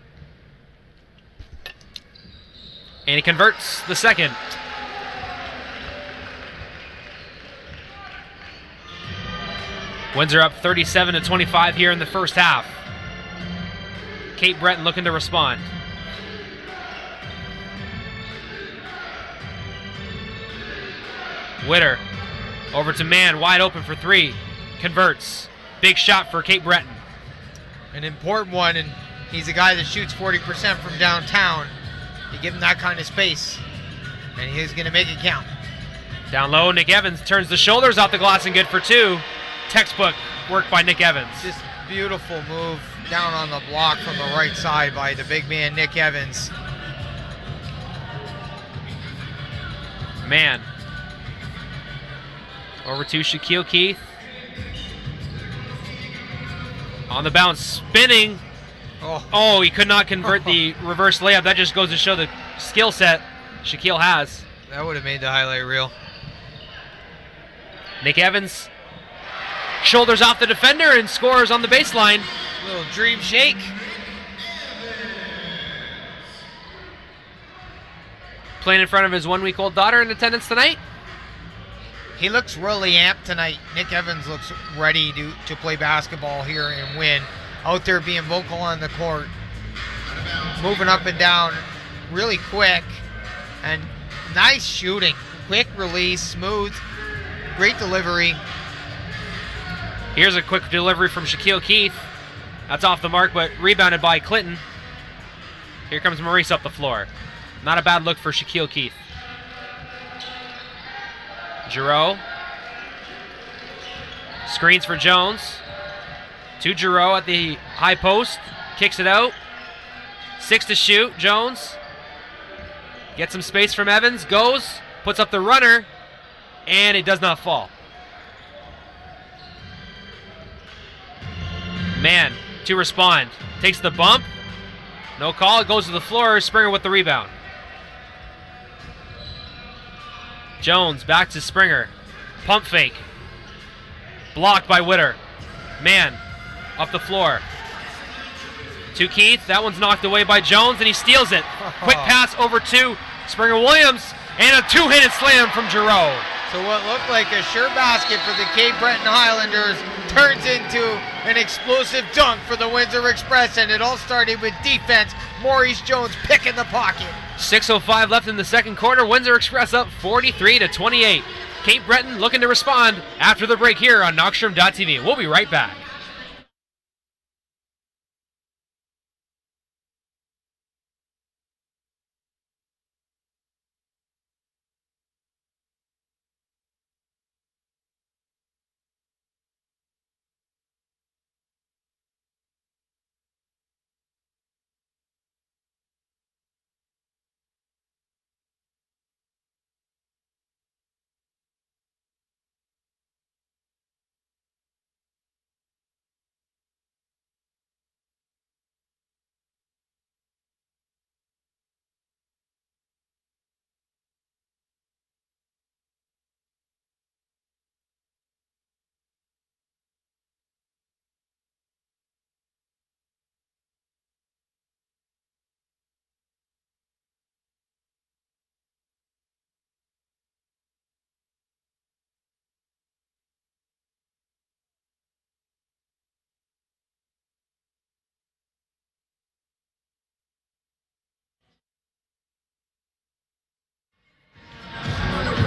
Speaker 1: And he converts the second. Windsor up 37-25 here in the first half. Kate Breton looking to respond. Witter over to Mann, wide open for 3. Converts. Big shot for Kate Breton.
Speaker 4: An important one, and he's a guy that shoots 40% from downtown. You give him that kind of space, and he's going to make it count.
Speaker 1: Down low, Nick Evans turns the shoulders off the glass and good for 2. Textbook work by Nick Evans.
Speaker 4: Just beautiful move down on the block from the right side by the big man, Nick Evans.
Speaker 1: Man. Over to Shaquille Keith. On the bounce, spinning. Oh, he could not convert the reverse layup. That just goes to show the skill set Shaquille has.
Speaker 4: That would have made the highlight reel.
Speaker 1: Nick Evans shoulders off the defender and scores on the baseline.
Speaker 4: Little dream shake.
Speaker 1: Playing in front of his 1-week-old daughter in attendance tonight.
Speaker 4: He looks really amped tonight. Nick Evans looks ready to play basketball here and win. Out there being vocal on the court. Moving up and down really quick. And nice shooting. Quick release, smooth, great delivery.
Speaker 1: Here's a quick delivery from Shaquille Keith. That's off the mark, but rebounded by Clinton. Here comes Maurice up the floor. Not a bad look for Shaquille Keith. Giroux. Screens for Jones. To Giroux at the high post. Kicks it out. 6 to shoot. Jones. Gets some space from Evans. Goes. Puts up the runner. And it does not fall. Man to respond. Takes the bump. No call. It goes to the floor. Springer with the rebound. Jones back to Springer. Pump fake. Blocked by Witter. Man up the floor. To Keith. That one's knocked away by Jones, and he steals it. Quick pass over to Springer Williams, and a two-handed slam from Giroux.
Speaker 4: So what looked like a sure basket for the Cape Breton Highlanders turns into an explosive dunk for the Windsor Express, and it all started with defense. Maurice Jones picking the pocket.
Speaker 1: 6:05 left in the second quarter. Windsor Express up 43-28. Cape Breton looking to respond after the break here on Knockstrom.tv. We'll be right back.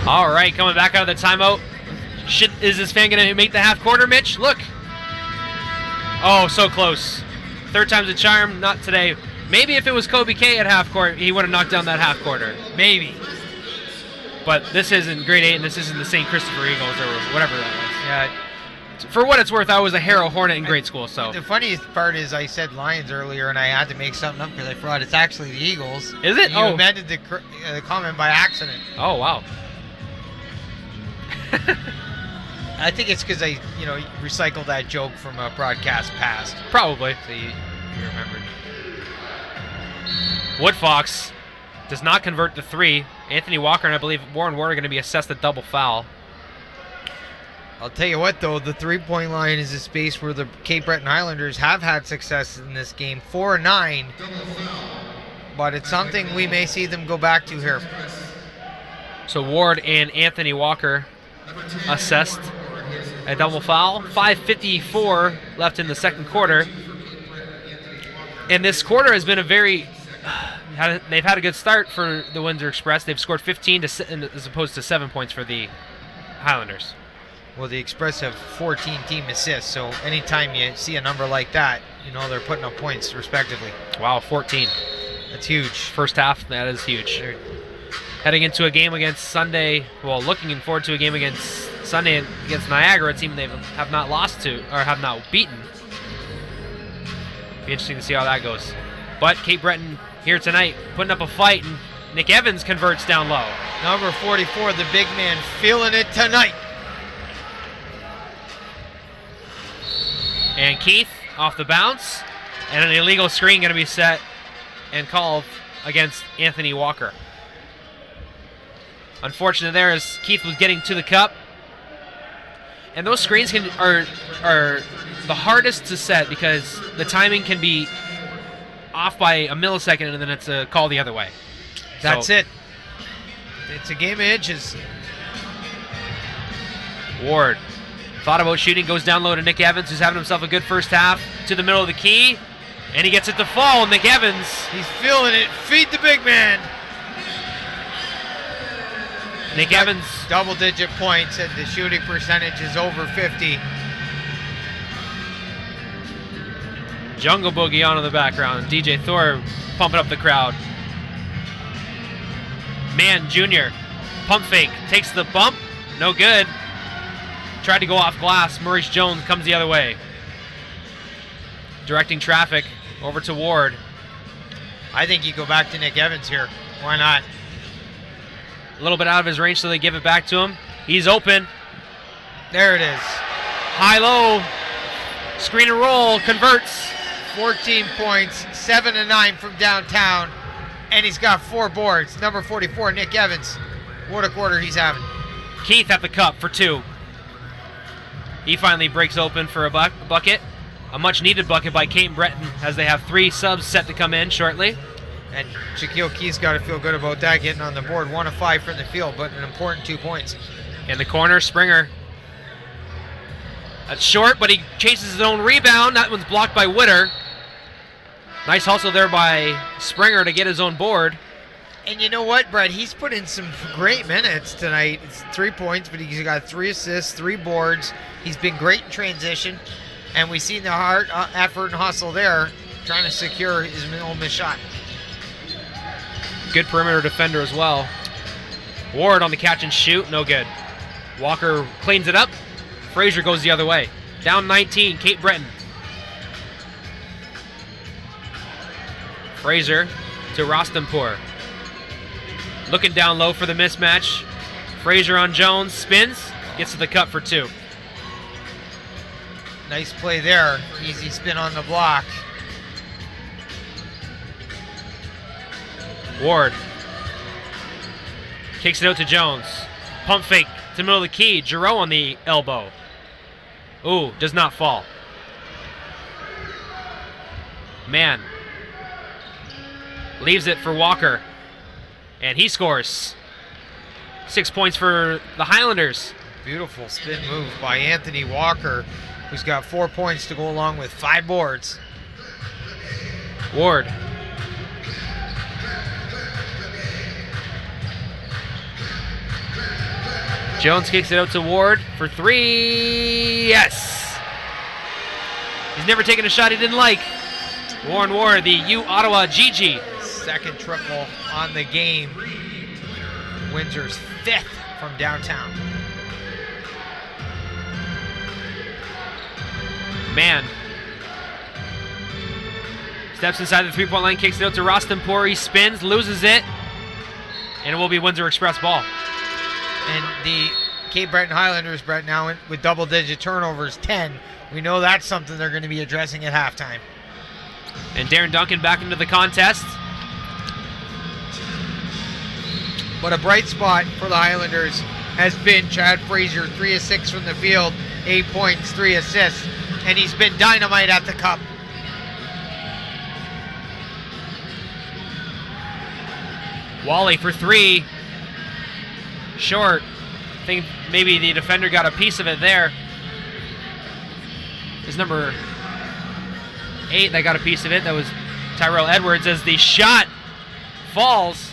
Speaker 1: All right, coming back out of the timeout. Is this fan going to make the half quarter, Mitch? Look. Oh, so close. Third time's a charm. Not today. Maybe if it was Kobe K at half court, he would have knocked down that half quarter. Maybe. But this isn't grade 8, and this isn't the St. Christopher Eagles or whatever that was.
Speaker 4: Yeah.
Speaker 1: For what it's worth, I was a Harrow Hornet in grade school. So
Speaker 4: The funniest part is I said Lions earlier, and I had to make something up because I forgot it's actually the Eagles.
Speaker 1: Is it?
Speaker 4: You
Speaker 1: Oh.
Speaker 4: amended the comment by accident.
Speaker 1: Oh, wow.
Speaker 4: I think it's because I, recycled that joke from a broadcast past.
Speaker 1: Probably.
Speaker 4: So you remembered.
Speaker 1: Woodfox does not convert the 3. Anthony Walker and I believe Warren Ward are going to be assessed a double foul.
Speaker 4: I'll tell you what, though, the three-point line is a space where the Cape Breton Highlanders have had success in this game, 4-9. But it's something we may see them go back to here.
Speaker 1: So Ward and Anthony Walker assessed a double foul. 5:54 left in the second quarter. And this quarter has been they've had a good start for the Windsor Express. They've scored 15 as opposed to 7 points for the Highlanders.
Speaker 4: Well, the Express have 14 team assists, so anytime you see a number like that, they're putting up points respectively.
Speaker 1: Wow, 14.
Speaker 4: That's huge.
Speaker 1: First half, that is huge. Heading into a game against Sunday, looking forward to a game against Sunday against Niagara, a team they have not lost to, or have not beaten. Be interesting to see how that goes. But Cape Breton here tonight, putting up a fight, and Nick Evans converts down low.
Speaker 4: Number 44, the big man, feeling it tonight.
Speaker 1: And Keith off the bounce, and an illegal screen going to be set and called against Anthony Walker. Unfortunate there as Keith was getting to the cup. And those screens are the hardest to set because the timing can be off by a millisecond and then it's a call the other way.
Speaker 4: That's it. It's a game of inches.
Speaker 1: Ward thought about shooting, goes down low to Nick Evans, who's having himself a good first half, to the middle of the key, and he gets it to fall. Nick Evans.
Speaker 4: He's feeling it. Feed the big man.
Speaker 1: Nick Evans.
Speaker 4: Double-digit points, and the shooting percentage is over 50.
Speaker 1: Jungle Boogie on in the background. DJ Thor pumping up the crowd. Man Jr. Pump fake. Takes the bump. No good. Tried to go off glass. Maurice Jones comes the other way. Directing traffic over to Ward.
Speaker 4: I think you go back to Nick Evans here. Why not?
Speaker 1: A little bit out of his range, so they give it back to him. He's open.
Speaker 4: There it is.
Speaker 1: High-low. Screen and roll. Converts.
Speaker 4: 14 points, 7 and 9 from downtown, and he's got 4 boards. Number 44, Nick Evans. What a quarter he's having.
Speaker 1: Keith at the cup for 2. He finally breaks open for a bucket. A much-needed bucket by Kate Breton, as they have 3 subs set to come in shortly.
Speaker 4: And Shaquille Keith's got to feel good about that, getting on the board. 1 of 5 from the field, but an important 2 points.
Speaker 1: In the corner, Springer. That's short, but he chases his own rebound. That one's blocked by Witter. Nice hustle there by Springer to get his own board.
Speaker 4: And you know what, Brett? He's put in some great minutes tonight. It's 3 points, but he's got 3 assists, 3 boards. He's been great in transition. And we've seen the hard effort and hustle there, trying to secure his own missed shot.
Speaker 1: Good perimeter defender as well. Ward on the catch and shoot, no good. Walker cleans it up. Frazier goes the other way. Down 19, Kate Breton. Frazier to Rostampur. Looking down low for the mismatch. Frazier on Jones, spins, gets to the cup for 2.
Speaker 4: Nice play there. Easy spin on the block.
Speaker 1: Ward kicks it out to Jones. Pump fake to the middle of the key. Giroux on the elbow. Ooh, does not fall. Man. Leaves it for Walker. And he scores. 6 points for the Highlanders.
Speaker 4: Beautiful spin move by Anthony Walker, who's got 4 points to go along with 5 boards.
Speaker 1: Ward. Jones kicks it out to Ward for 3. Yes! He's never taken a shot he didn't like. Warren Ward, the U Ottawa GG.
Speaker 4: Second triple on the game. Windsor's 5th from downtown.
Speaker 1: Man. Steps inside the 3-point line, kicks it out to Rostampur. He spins, loses it, and it will be Windsor Express ball.
Speaker 4: And the Cape Breton Highlanders, Brett, now with double-digit turnovers, 10. We know that's something they're going to be addressing at halftime.
Speaker 1: And Darren Duncan back into the contest.
Speaker 4: But a bright spot for the Highlanders has been Chad Frazier, 3 of 6 from the field, 8 points, 3 assists, and he's been dynamite at the cup.
Speaker 1: Wally for 3. Short. I think maybe the defender got a piece of it there. It's number 8 that got a piece of it. That was Tyrell Edwards as the shot falls.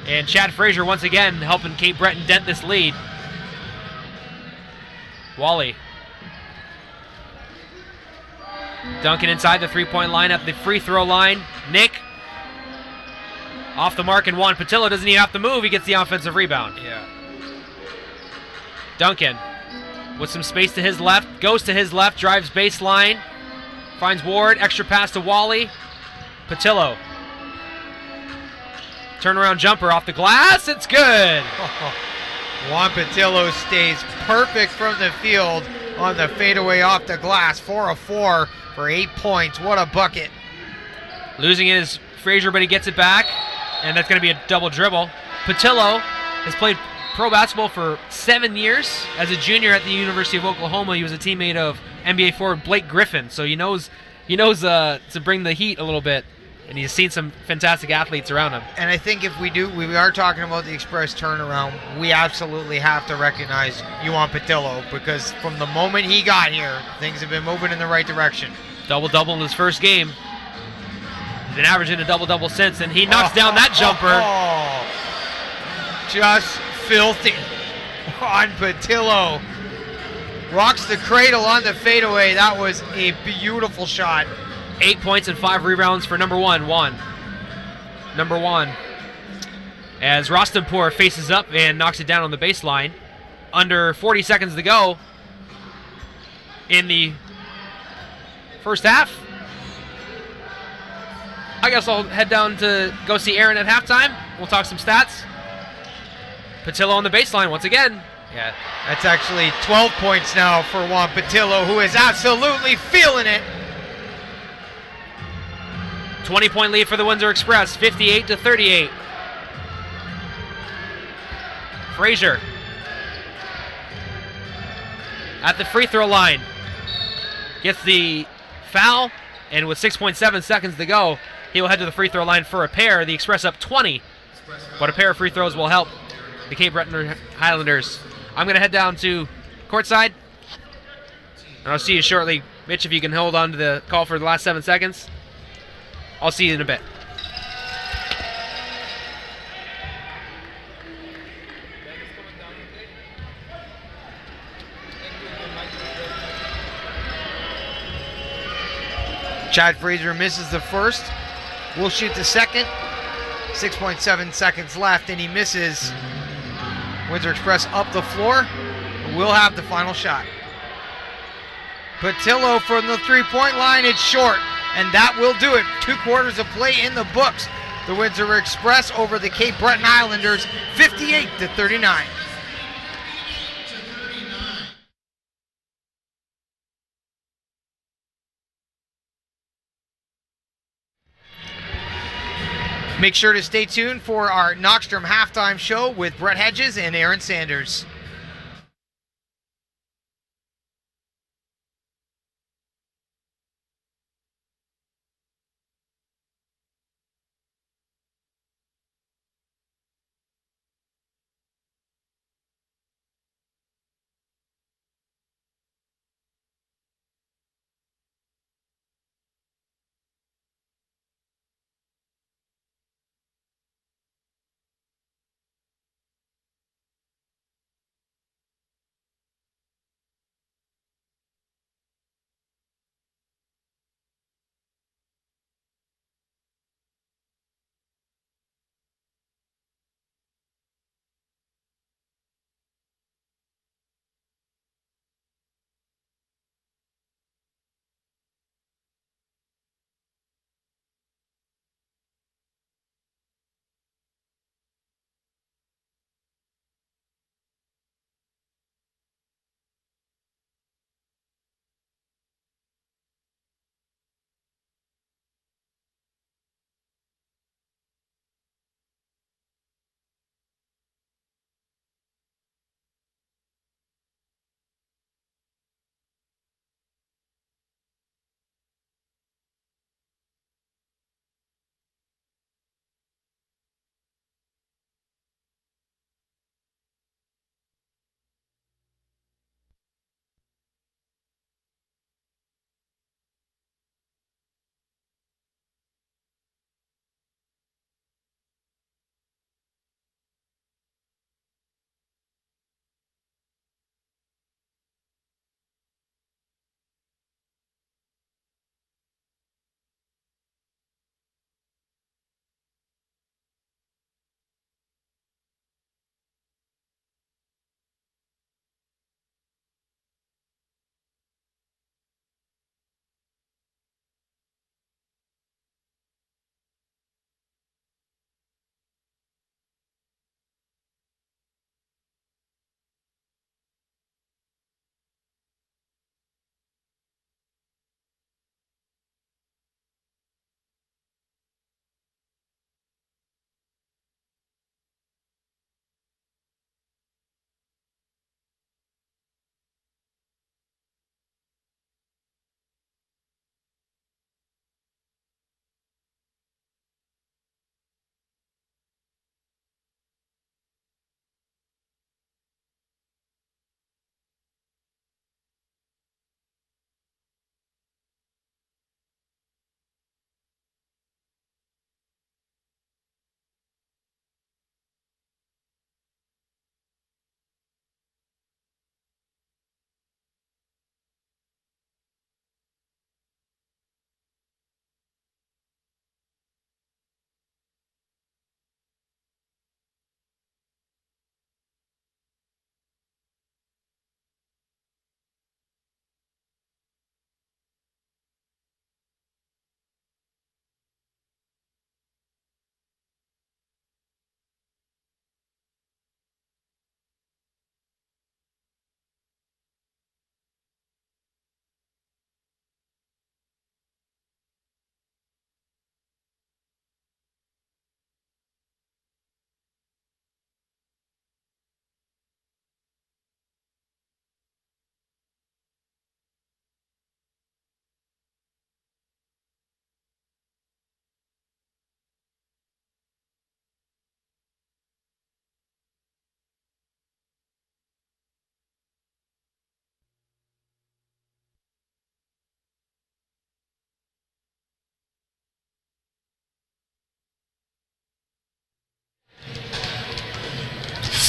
Speaker 1: And Chad Frazier once again helping Cape Breton dent this lead. Wally. Duncan inside the 3-point line at the free throw line. Nick off the mark, and Juan Patillo doesn't even have to move. He gets the offensive rebound.
Speaker 4: Yeah.
Speaker 1: Duncan with some space to his left, goes to his left, drives baseline, finds Ward, extra pass to Wally. Patillo. Turnaround jumper off the glass, it's good.
Speaker 4: Juan Patillo stays perfect from the field on the fadeaway off the glass. 4 of 4 for 8 points. What a bucket.
Speaker 1: Losing it is Frazier, but he gets it back, and that's going to be a double dribble. Patillo has played pro basketball for 7 years. As a junior at the University of Oklahoma, he was a teammate of NBA forward Blake Griffin, so he knows to bring the heat a little bit, and he's seen some fantastic athletes around him.
Speaker 4: And I think if we are talking about the Express turnaround, we absolutely have to recognize Juan Patillo, because from the moment he got here, things have been moving in the right direction.
Speaker 1: Double-double in his first game. He's been averaging a double-double since, and he knocks down that jumper.
Speaker 4: Just filthy. Juan Patillo Rocks the cradle on the fadeaway. That was a beautiful shot.
Speaker 1: 8 points and 5 rebounds for number one. Number one. As Rostampour faces up and knocks it down on the baseline. Under 40 seconds to go in the first half. I guess I'll head down to go see Aaron at halftime. We'll talk some stats. Patillo on the baseline once again.
Speaker 4: Yeah, that's actually 12 points now for Juan Patillo, who is absolutely feeling it.
Speaker 1: 20-point lead for the Windsor Express, 58-38. Frazier at the free throw line. Gets the foul, and with 6.7 seconds to go, he will head to the free throw line for a pair. The Express up 20, but a pair of free throws will help the Cape Breton Highlanders. I'm going to head down to courtside, and I'll see you shortly. Mitch, if you can hold on to the call for the last 7 seconds. I'll see you in a bit.
Speaker 4: Chad Frazier misses the first. We'll shoot the second. 6.7 seconds left, and he misses. Windsor Express up the floor. We'll have the final shot. Patillo from the three-point line. It's short, and that will do it. 2 quarters of play in the books. The Windsor Express over the Cape Breton Highlanders, 58-39. Make sure to stay tuned for our Knockstrom halftime show with Brett Hedges and Aaron Sanders.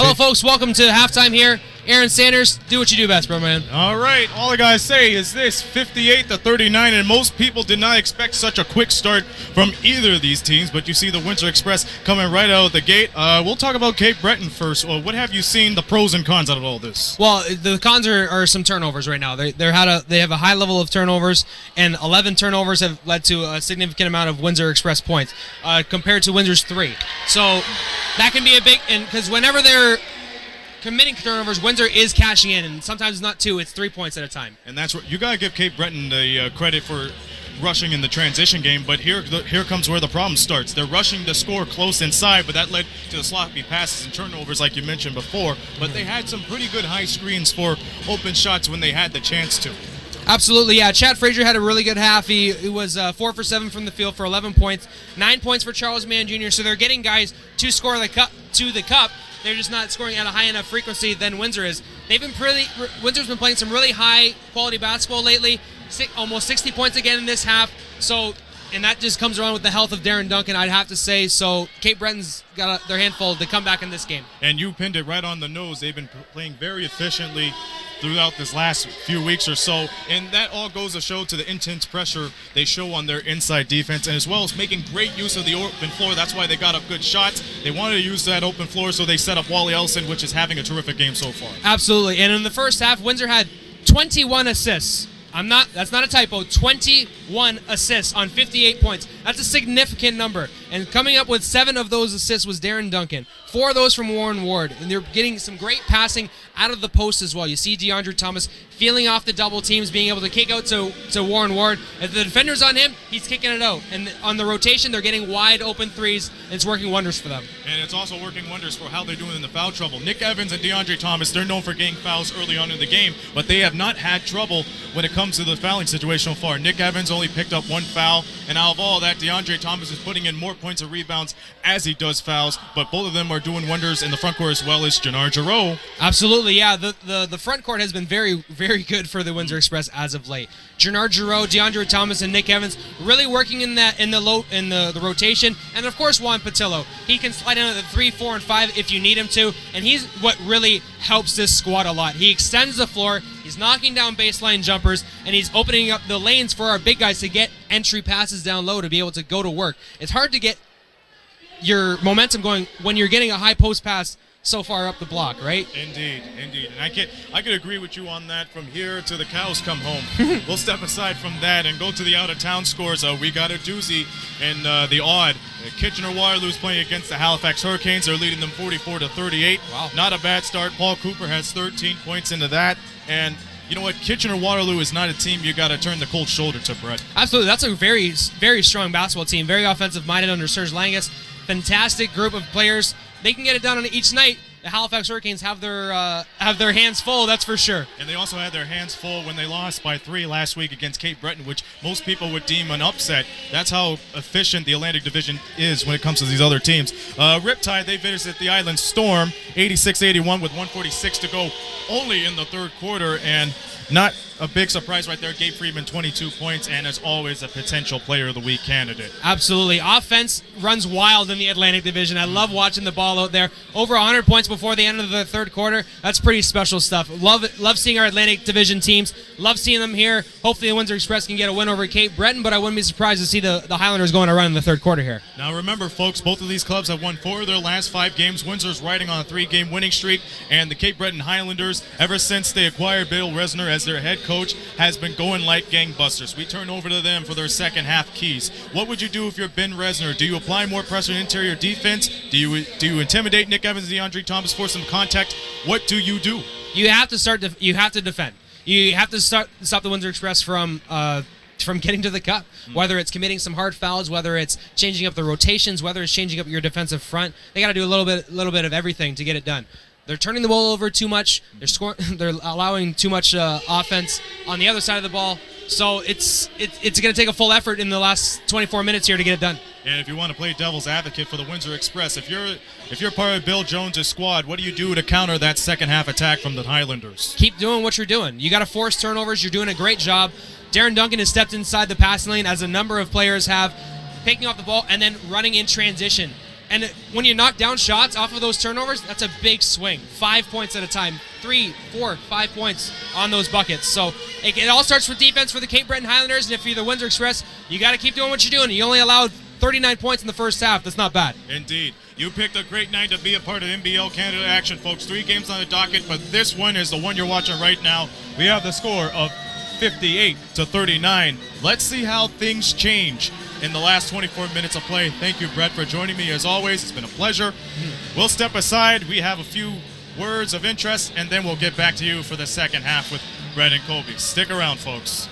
Speaker 1: Hello, folks. Welcome to halftime here. Aaron Sanders, do what you do best, bro, man.
Speaker 5: All right, all I gotta say is this: 58-39, and most people did not expect such a quick start from either of these teams. But you see the Windsor Express coming right out of the gate. We'll talk about Cape Breton first. What have you seen, the pros and cons out of all this?
Speaker 1: Well, the cons are some turnovers right now. They have a high level of turnovers, and 11 turnovers have led to a significant amount of Windsor Express points compared to Windsor's 3. So that can be a big, and because whenever they're committing turnovers, Windsor is cashing in, and sometimes it's not 2, it's 3 points at a time.
Speaker 5: And that's what you gotta give Cape Breton the credit for rushing in the transition game. But here comes where the problem starts. They're rushing to score close inside, but that led to the sloppy passes and turnovers, like you mentioned before. But they had some pretty good high screens for open shots when they had the chance to.
Speaker 1: Absolutely, yeah. Chad Frazier had a really good half. He was 4 for 7 from the field for 11 points, 9 points for Charles Mann Jr. So they're getting guys to score to the cup. They're just not scoring at a high enough frequency than Windsor is. Windsor's been playing some really high quality basketball lately. Almost 60 points again in this half. So, and that just comes around with the health of Darren Duncan, I'd have to say. So Cape Breton's got their handful to come back in this game.
Speaker 5: And you pinned it right on the nose. They've been playing very efficiently throughout this last few weeks or so, and that all goes to show to the intense pressure they show on their inside defense, and as well as making great use of the open floor. That's why they got up good shots. They wanted to use that open floor, so they set up Wally Ellison, which is having a terrific game so far.
Speaker 1: Absolutely, and in the first half, Windsor had 21 assists. That's not a typo. 21 assists on 58 points. That's a significant number. And coming up with 7 of those assists was Darren Duncan. 4 of those from Warren Ward. And they're getting some great passing out of the post as well. You see DeAndre Thomas feeling off the double teams, being able to kick out to Warren Ward. If the defender's on him, he's kicking it out. And on the rotation, they're getting wide open threes, and it's working wonders for them.
Speaker 5: And it's also working wonders for how they're doing in the foul trouble. Nick Evans and DeAndre Thomas, they're known for getting fouls early on in the game, but they have not had trouble when it comes to the fouling situation so far. Nick Evans only picked up 1 foul, and out of all that, DeAndre Thomas is putting in more points and rebounds as he does fouls, but both of them are doing wonders in the front court as well as Jannard Giroux.
Speaker 1: Absolutely, yeah. The front court has been very, very good for the Windsor Express as of late. Jannard Giroux, DeAndre Thomas, and Nick Evans really working in the rotation, and of course Juan Patillo. He can slide in at the 3, 4, and 5 if you need him to, and he's what really helps this squad a lot. He extends the floor, he's knocking down baseline jumpers, and he's opening up the lanes for our big guys to get entry passes down low to be able to go to work. It's hard to get your momentum going when you're getting a high post pass so far up the block, right?
Speaker 5: Indeed. And I could agree with you on that. From here to the cows come home. We'll step aside from that and go to the out-of-town scores. We got a doozy in the odd. Kitchener-Waterloo's playing against the Halifax Hurricanes. They're leading them 44-38.
Speaker 1: Wow.
Speaker 5: Not a bad start. Paul Cooper has 13 points into that. And you know what? Kitchener-Waterloo is not a team you got to turn the cold shoulder to, Brett.
Speaker 1: Absolutely. That's a very, very strong basketball team. Very offensive-minded under Serge Langus. Fantastic group of players. They can get it done on each night. The Halifax Hurricanes have their hands full, that's for sure.
Speaker 5: And they also had their hands full when they lost by 3 last week against Cape Breton, which most people would deem an upset. That's how efficient the Atlantic Division is when it comes to these other teams. Riptide, they visit the Island Storm, 86-81 with 1:46 to go only in the third quarter, and not a big surprise right there. Gabe Friedman, 22 points, and as always, a potential player of the week candidate.
Speaker 1: Absolutely. Offense runs wild in the Atlantic Division. I love watching the ball out there. Over 100 points before the end of the third quarter. That's pretty special stuff. Love seeing our Atlantic Division teams. Love seeing them here. Hopefully the Windsor Express can get a win over Cape Breton, but I wouldn't be surprised to see the Highlanders going to run in the third quarter here.
Speaker 5: Now remember, folks, both of these clubs have won 4 of their last 5 games. Windsor's riding on a 3-game winning streak, and the Cape Breton Highlanders, ever since they acquired Bill Resner as their head coach, has been going like gangbusters. We turn over to them for their second half keys. What would you do if you're Ben Resner? Do you apply more pressure in interior defense? Do you intimidate Nick Evans and DeAndre Thomas, force them contact? What do you do?
Speaker 1: You have to you have to defend. You have to stop the Windsor Express from getting to the cup, whether it's committing some hard fouls, whether it's changing up the rotations, whether it's changing up your defensive front. They got to do a little bit of everything to get it done. They're turning the ball over too much. They're allowing too much offense on the other side of the ball. So it's going to take a full effort in the last 24 minutes here to get it done.
Speaker 5: And if you want to play devil's advocate for the Windsor Express, if you're part of Bill Jones' squad, what do you do to counter that second half attack from the Highlanders?
Speaker 1: Keep doing what you're doing. You got to force turnovers. You're doing a great job. Darren Duncan has stepped inside the passing lane, as a number of players have, picking off the ball and then running in transition. And when you knock down shots off of those turnovers, that's a big swing. 5 points at a time. 3, 4, 5 points on those buckets. So it all starts with defense for the Cape Breton Highlanders. And if you're the Windsor Express, you got to keep doing what you're doing. You only allowed 39 points in the first half. That's not bad.
Speaker 5: Indeed. You picked a great night to be a part of NBL Canada action, folks. 3 games on the docket, but this one is the one you're watching right now. We have the score of 58-39. Let's see how things change in the last 24 minutes of play. Thank you, Brett, for joining me as always. It's been a pleasure. We'll step aside. We have a few words of interest, and then we'll get back to you for the second half with Brett and Colby. Stick around, folks.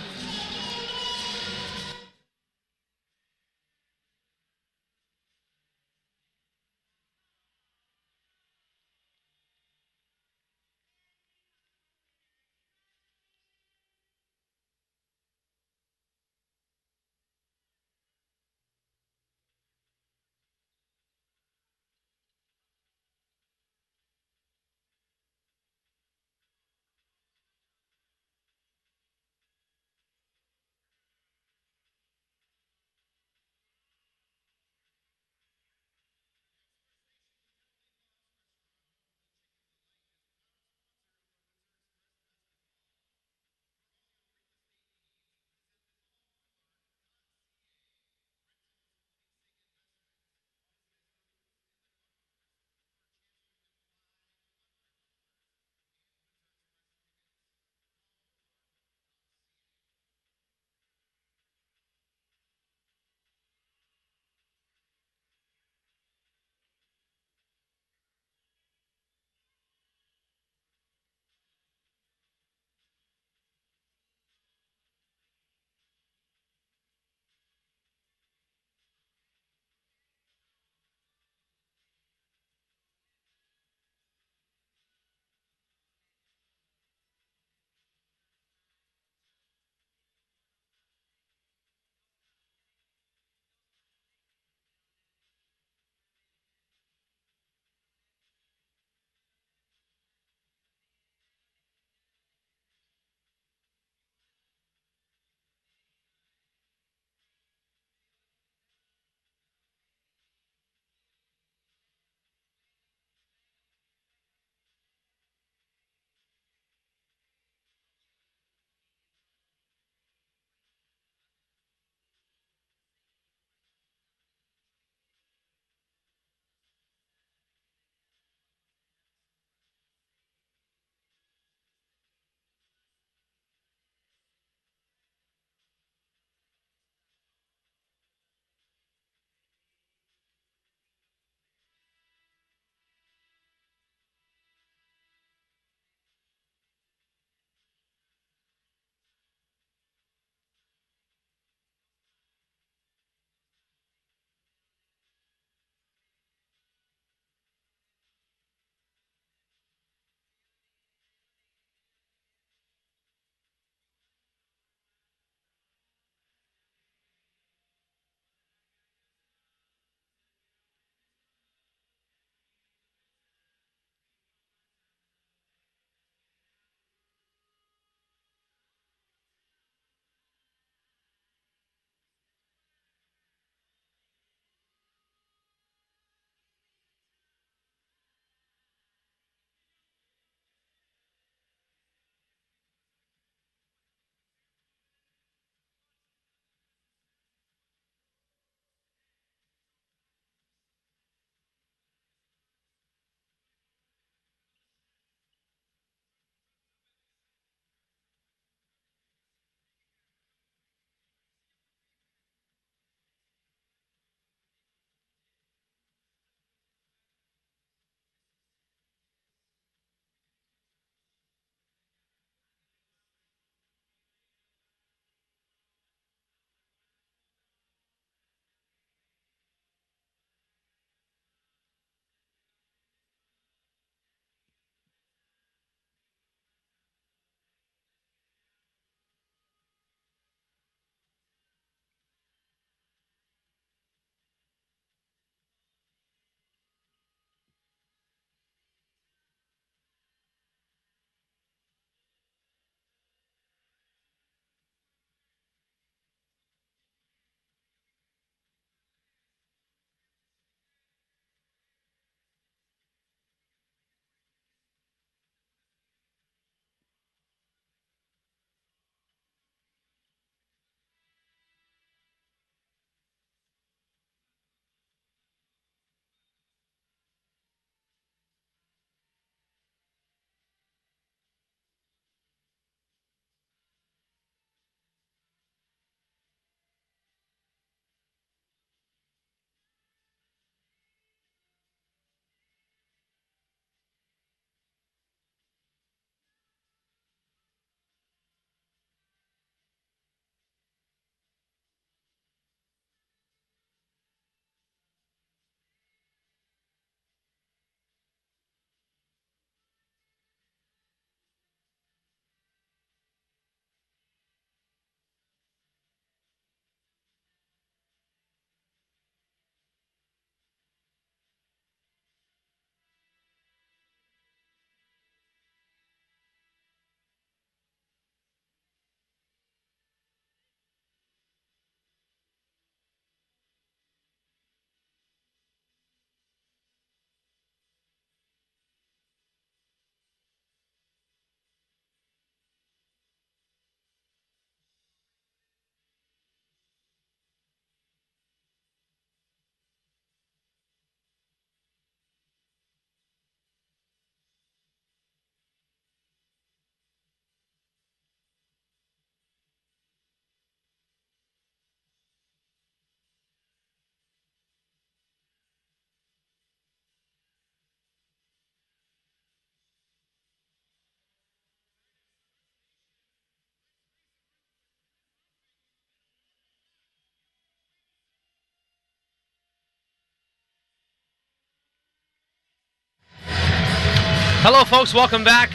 Speaker 1: Hello, folks. Welcome back.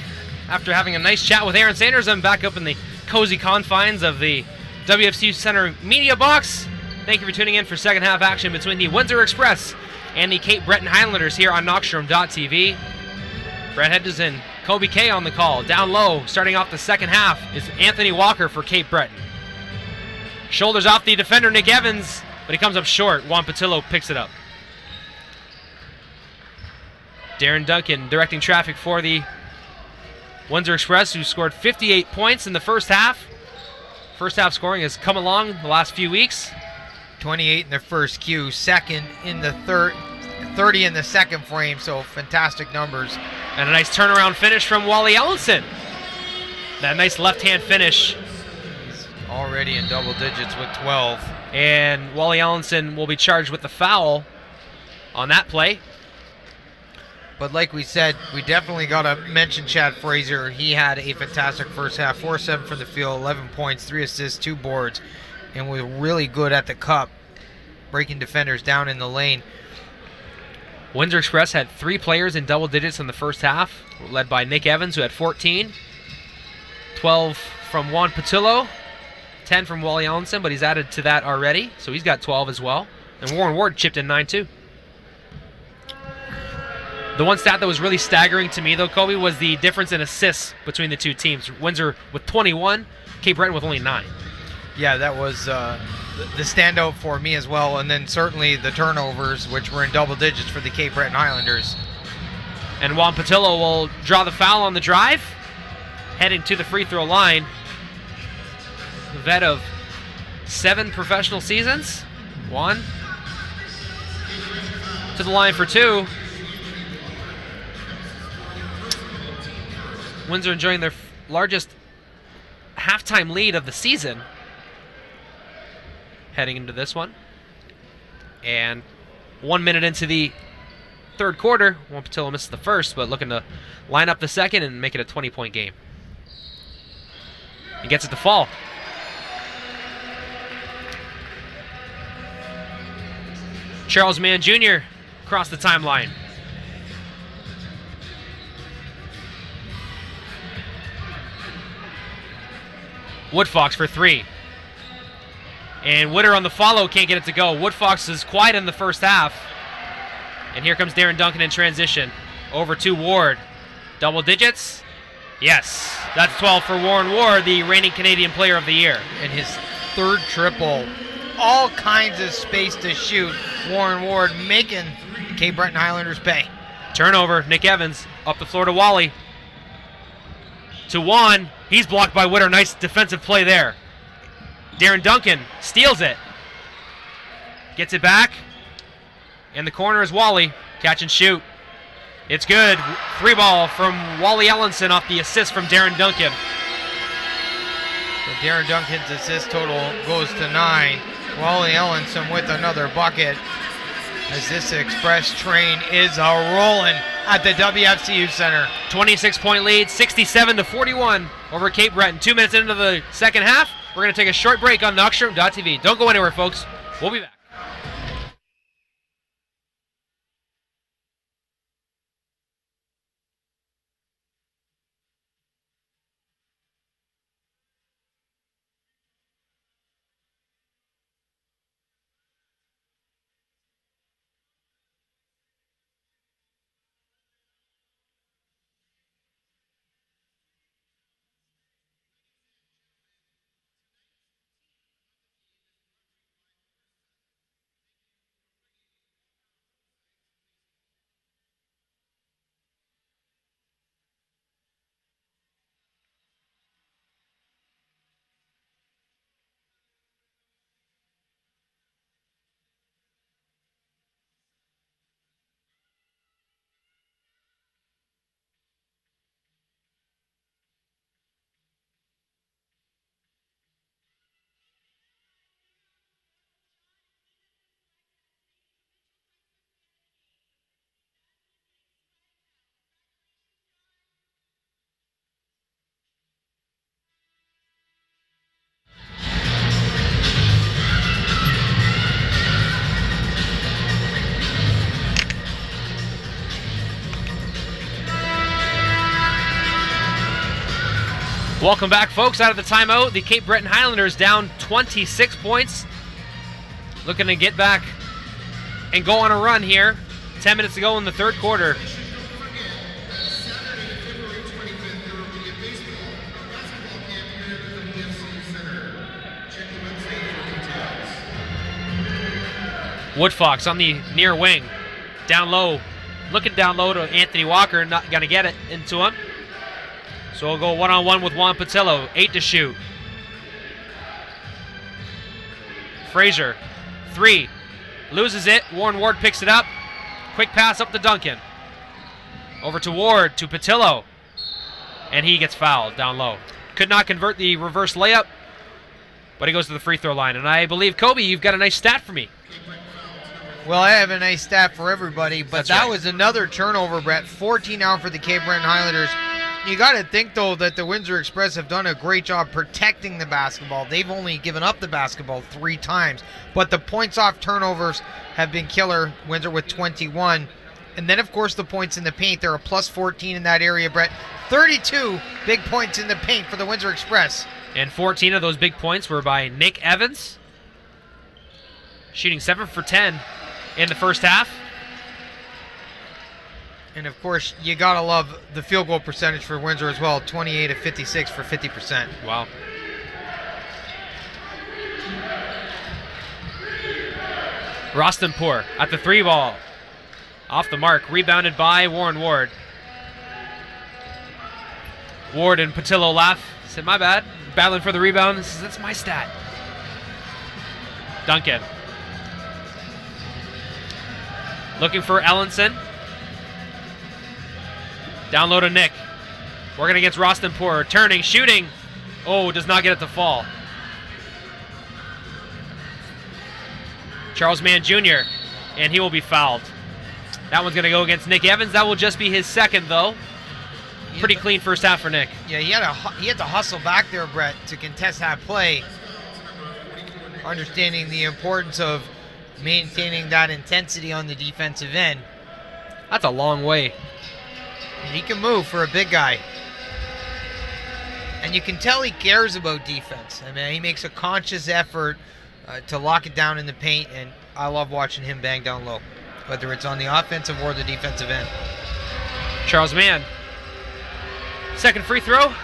Speaker 1: After having a nice chat with Aaron Sanders, I'm back up in the cozy confines of the WFCU Center media box. Thank you for tuning in for second half action between the Windsor Express and the Cape Breton Highlanders here on Knoxstrom.tv. Brett Hedges and Kobe K on the call. Down low, starting off the second half, is Anthony Walker for Cape Breton. Shoulders off the defender, Nick Evans, but he comes up short. Juan Patillo picks it up. Darren Duncan directing traffic for the Windsor Express, who scored 58 points in the first half. First half scoring has come along the last few weeks.
Speaker 4: 28 in the first Q, second in the third, 30 in the second frame, so fantastic numbers.
Speaker 1: And a nice turnaround finish from Wally Ellenson. That nice left-hand finish.
Speaker 4: He's already in double digits with 12.
Speaker 1: And Wally Ellenson will be charged with the foul on that play.
Speaker 4: But like we said, we definitely got to mention Chad Fraser. He had a fantastic first half, 4-7 from the field, 11 points, 3 assists, 2 boards, and was really good at the cup, breaking defenders down in the lane.
Speaker 1: Windsor Express had 3 players in double digits in the first half, led by Nick Evans, who had 14, 12 from Juan Patillo, 10 from Wally Ellenson, but he's added to that already, so he's got 12 as well. And Warren Ward chipped in 9 too. The one stat that was really staggering to me, though, Kobe, was the difference in assists between the two teams. Windsor with 21, Cape Breton with only 9.
Speaker 4: Yeah, that was the standout for me as well, and then certainly the turnovers, which were in double digits for the Cape Breton Highlanders.
Speaker 1: And Juan Patillo will draw the foul on the drive, heading to the free throw line. The vet of 7 professional seasons. Juan to the line for 2. Windsor enjoying their largest halftime lead of the season heading into this one. And 1 minute into the third quarter, Juan Patillo misses the first, but looking to line up the second and make it a 20-point game. He gets it to fall. Charles Mann Jr. across the timeline. Woodfox for 3. And Witter on the follow, can't get it to go. Woodfox is quiet in the first half. And here comes Darren Duncan in transition. Over to Ward. Double digits? Yes. That's 12 for Warren Ward, the reigning Canadian Player of the Year.
Speaker 4: And his third triple. All kinds of space to shoot. Warren Ward making the Cape Breton Highlanders pay.
Speaker 1: Turnover. Nick Evans up the floor to Wally. To Juan. He's blocked by Witter. Nice defensive play there. Darren Duncan steals it. Gets it back. In the corner is Wally. Catch and shoot. It's good. 3 ball from Wally Ellenson off the assist from Darren Duncan.
Speaker 4: So Darren Duncan's assist total goes to 9. Wally Ellenson with another bucket, as this Express train is a-rolling at the WFCU Center.
Speaker 1: 26-point lead, 67-41 over Cape Breton. 2 minutes into the second half. We're going to take a short break on Knoxstrom.tv. Don't go anywhere, folks. We'll be back. Welcome back, folks, out of the timeout. The Cape Breton Highlanders down 26 points. Looking to get back and go on a run here. 10 minutes to go in the third quarter. Woodfox on the near wing. Down low. Looking down low to Anthony Walker. Not going to get it into him. So we'll go one-on-one with Juan Patillo. 8 to shoot. Frazier. 3. Loses it. Warren Ward picks it up. Quick pass up to Duncan. Over to Ward, to Patillo. And he gets fouled down low. Could not convert the reverse layup, but he goes to the free throw line. And I believe, Kobe, you've got a nice stat for me.
Speaker 4: Well, I have a nice stat for everybody, but
Speaker 1: That's
Speaker 4: that
Speaker 1: right.
Speaker 4: was another turnover, Brett. 14 now for the Cape Breton Highlanders. You got to think, though, that the Windsor Express have done a great job protecting the basketball. They've only given up the basketball 3 times, but the points off turnovers have been killer. Windsor with 21. And then, of course, the points in the paint. They're a plus 14 in that area, Brett. 32 big points in the paint for the Windsor Express.
Speaker 1: And 14 of those big points were by Nick Evans, shooting 7 for 10 in the first half.
Speaker 4: And, of course, you got to love the field goal percentage for Windsor as well. 28 of 56 for 50%.
Speaker 1: Wow. Rostenpour at the 3 ball. Off the mark. Rebounded by Warren Ward. Ward and Patillo laugh. Said, my bad. Battling for the rebound. That's my stat. Duncan. Looking for Ellenson. Down low to Nick. Working against Rostenpour. Turning, shooting. Oh, does not get it to fall. Charles Mann Jr. And he will be fouled. That one's going to go against Nick Evans. That will just be his second, though. Pretty clean first half for Nick.
Speaker 4: Yeah, he had to hustle back there, Brett, to contest that play. Understanding the importance of maintaining that intensity on the defensive end.
Speaker 1: That's a long way.
Speaker 4: And he can move for a big guy. And you can tell he cares about defense. I mean, he makes a conscious effort to lock it down in the paint, and I love watching him bang down low, whether it's on the offensive or the defensive end.
Speaker 1: Charles Mann. Second free throw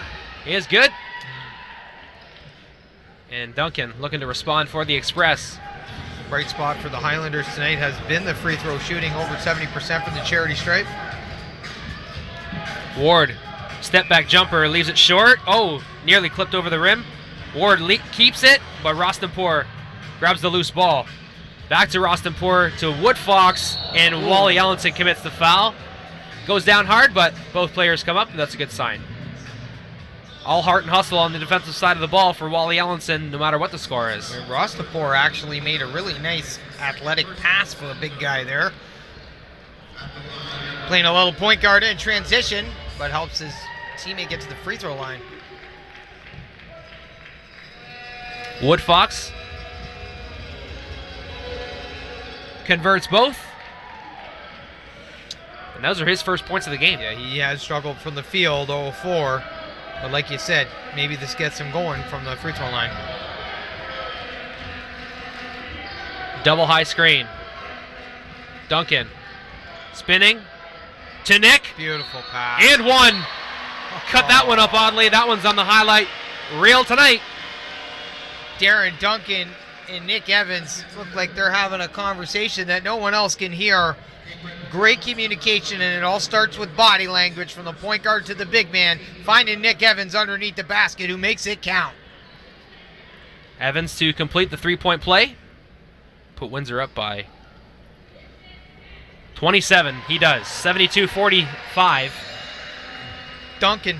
Speaker 1: is good. And Duncan looking to respond for the Express.
Speaker 4: Bright spot for the Highlanders tonight has been the free throw shooting, over 70% from the charity stripe.
Speaker 1: Ward, step back jumper, leaves it short. Oh, nearly clipped over the rim. Ward keeps it, but Rostenpour grabs the loose ball. Back to Rostenpour to Woodfox, and Wally Ellenson commits the foul. Goes down hard, but both players come up, and that's a good sign. All heart and hustle on the defensive side of the ball for Wally Ellenson, no matter what the score is.
Speaker 4: Rostenpour actually made a really nice athletic pass for a big guy there. Playing a little point guard in transition, but helps his teammate get to the free throw line.
Speaker 1: Woodfox converts both. And those are his first points of the game.
Speaker 4: Yeah, he has struggled from the field, 0-4. But like you said, maybe this gets him going from the free throw line.
Speaker 1: Double high screen. Duncan spinning to Nick.
Speaker 4: Beautiful pass.
Speaker 1: And one. Cut that one up oddly. That one's on the highlight reel tonight.
Speaker 4: Darren Duncan and Nick Evans look like they're having a conversation that no one else can hear. Great communication, and it all starts with body language from the point guard to the big man, finding Nick Evans underneath the basket, who makes it count.
Speaker 1: Evans to complete the three-point play. Put Windsor up by 27. He does. 72-45.
Speaker 4: Duncan,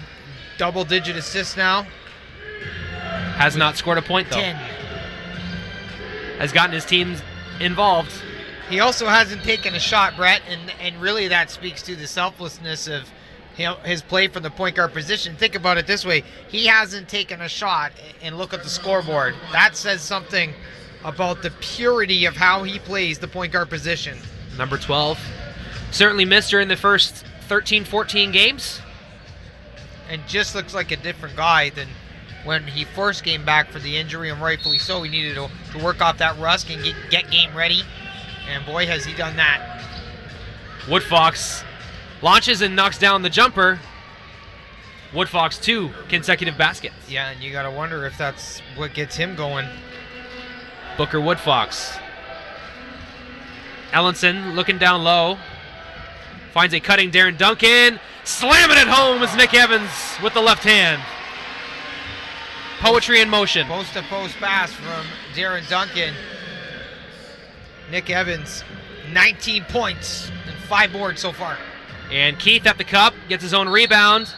Speaker 4: double-digit assists now.
Speaker 1: Has not scored a point, though.
Speaker 4: 10.
Speaker 1: Has gotten his teams involved.
Speaker 4: He also hasn't taken a shot, Brett, and really that speaks to the selflessness of his play from the point guard position. Think about it this way. He hasn't taken a shot, and look at the scoreboard. That says something about the purity of how he plays the point guard position.
Speaker 1: Number 12. Certainly missed during the first 13, 14 games.
Speaker 4: and just looks like a different guy than when he first came back for the injury, and rightfully so. He needed to work off that rust and get game ready, and boy, has he done that.
Speaker 1: Woodfox launches and knocks down the jumper. Woodfox 2 consecutive baskets.
Speaker 4: Yeah, and you got to wonder if that's what gets him going.
Speaker 1: Booker Woodfox. Ellenson looking down low. Finds a cutting Darren Duncan. Slamming it home is Nick Evans with the left hand. Poetry in motion.
Speaker 4: Post-to-post pass from Darren Duncan. Nick Evans, 19 points and 5 boards so far.
Speaker 1: And Keith at the cup gets his own rebound.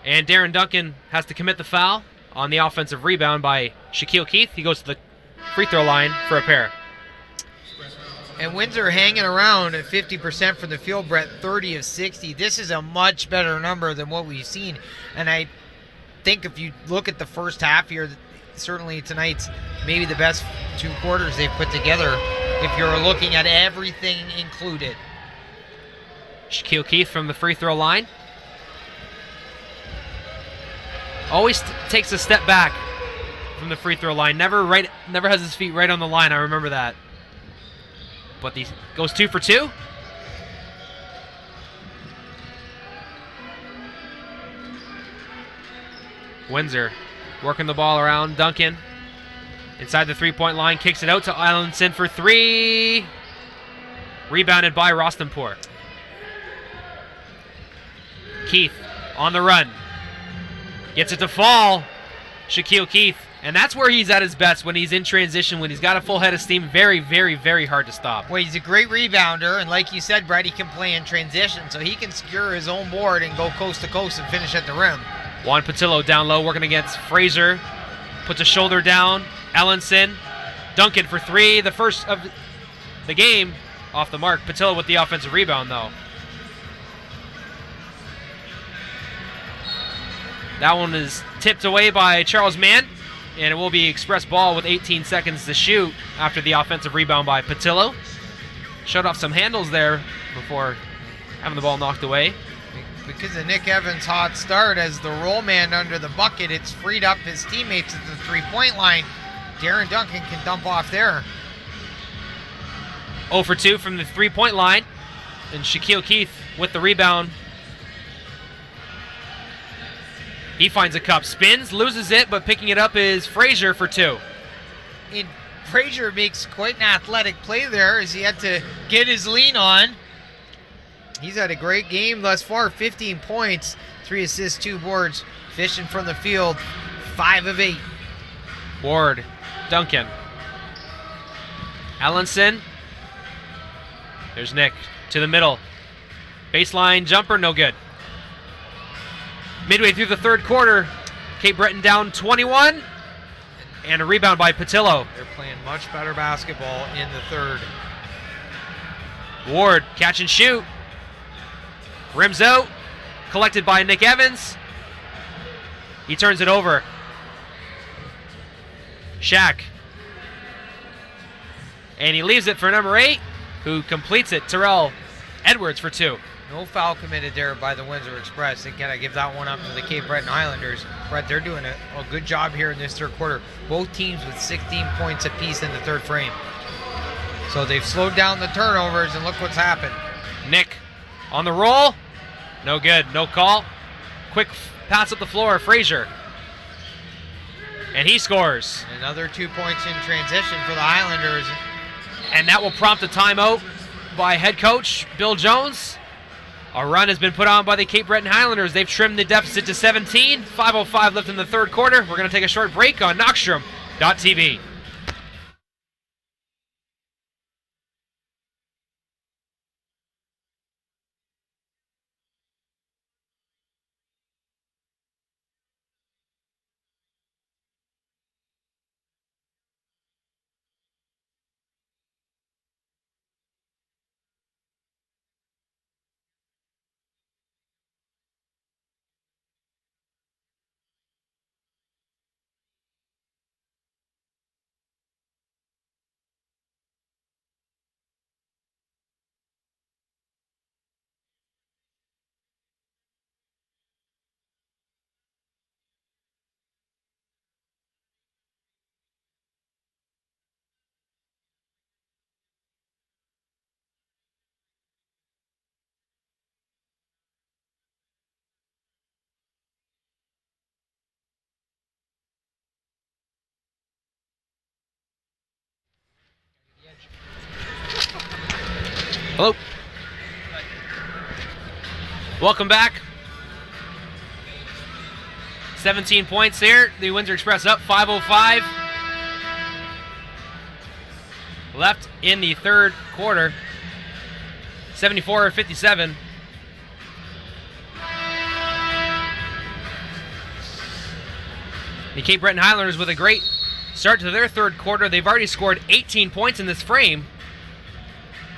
Speaker 1: And Darren Duncan has to commit the foul on the offensive rebound by Shaquille Keith. He goes to the free throw line for a pair.
Speaker 4: And Windsor hanging around at 50% from the field, Brett, 30 of 60. This is a much better number than what we've seen. And I think if you look at the first half here, certainly tonight's maybe the best 2 quarters they've put together if you're looking at everything included.
Speaker 1: Shaquille Keith from the free throw line. Always takes a step back from the free throw line. Never has his feet right on the line. I remember that. But he goes 2 for 2. Windsor working the ball around. Duncan inside the 3-point line, kicks it out to Islandson for 3. Rebounded by Rostenpour. Keith on the run. Gets it to fall. Shaquille Keith. And that's where he's at his best, when he's in transition, when he's got a full head of steam. Very, very, very hard to stop.
Speaker 4: Well, he's a great rebounder, and like you said, Brett, he can play in transition, so he can secure his own board and go coast to coast and finish at the rim.
Speaker 1: Juan Patillo down low, working against Fraser. Puts a shoulder down. Ellenson. Duncan for 3. The first of the game off the mark. Patillo with the offensive rebound, though. That one is tipped away by Charles Mann, and it will be express ball with 18 seconds to shoot after the offensive rebound by Patillo. Showed off some handles there before having the ball knocked away.
Speaker 4: Because of Nick Evans' hot start as the roll man under the bucket, it's freed up his teammates at the 3-point line. Darren Duncan can dump off there.
Speaker 1: 0 for 2 from the 3-point line. And Shaquille Keith with the rebound. He finds a cup, spins, loses it, but picking it up is Frazier for 2.
Speaker 4: And Frazier makes quite an athletic play there as he had to get his lean on. He's had a great game thus far, 15 points, 3 assists, 2 boards, fishing from the field, 5 of 8.
Speaker 1: Ward, Duncan. Ellenson. There's Nick to the middle. Baseline jumper, no good. Midway through the third quarter, Cape Breton down 21, and a rebound by Patillo.
Speaker 4: They're playing much better basketball in the third.
Speaker 1: Ward, catch and shoot. Rims out, collected by Nick Evans. He turns it over. Shaq. And he leaves it for number 8, who completes it, Terrell Edwards for 2.
Speaker 4: No foul committed there by the Windsor Express. And can I give that one up to the Cape Breton Highlanders? Brett, they're doing a good job here in this third quarter. Both teams with 16 points apiece in the third frame. So they've slowed down the turnovers, and look what's happened.
Speaker 1: Nick on the roll. No good, no call. Quick pass up the floor, Frazier. And he scores.
Speaker 4: Another 2 points in transition for the Highlanders.
Speaker 1: And that will prompt a timeout by head coach Bill Jones. A run has been put on by the Cape Breton Highlanders. They've trimmed the deficit to 17. 5:05 left in the third quarter. We're going to take a short break on Knockstrom.tv. Hello. Welcome back. 17 points here. The Windsor Express up 5:05. Left in the third quarter. 74-57. The Cape Breton Highlanders with a great start to their third quarter. They've already scored 18 points in this frame.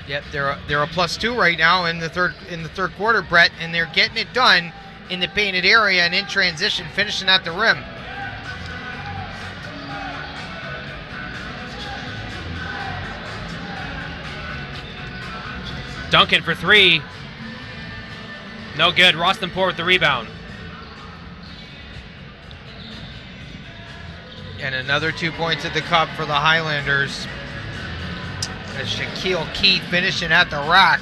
Speaker 4: Yep, they're a +2 right now in the third quarter, Brett, and they're getting it done in the painted area and in transition, finishing at the rim.
Speaker 1: Duncan for three. No good. Rostenpour with the rebound.
Speaker 4: And another 2 points at the cup for the Highlanders. As Shaquille Keith finishing at the rack.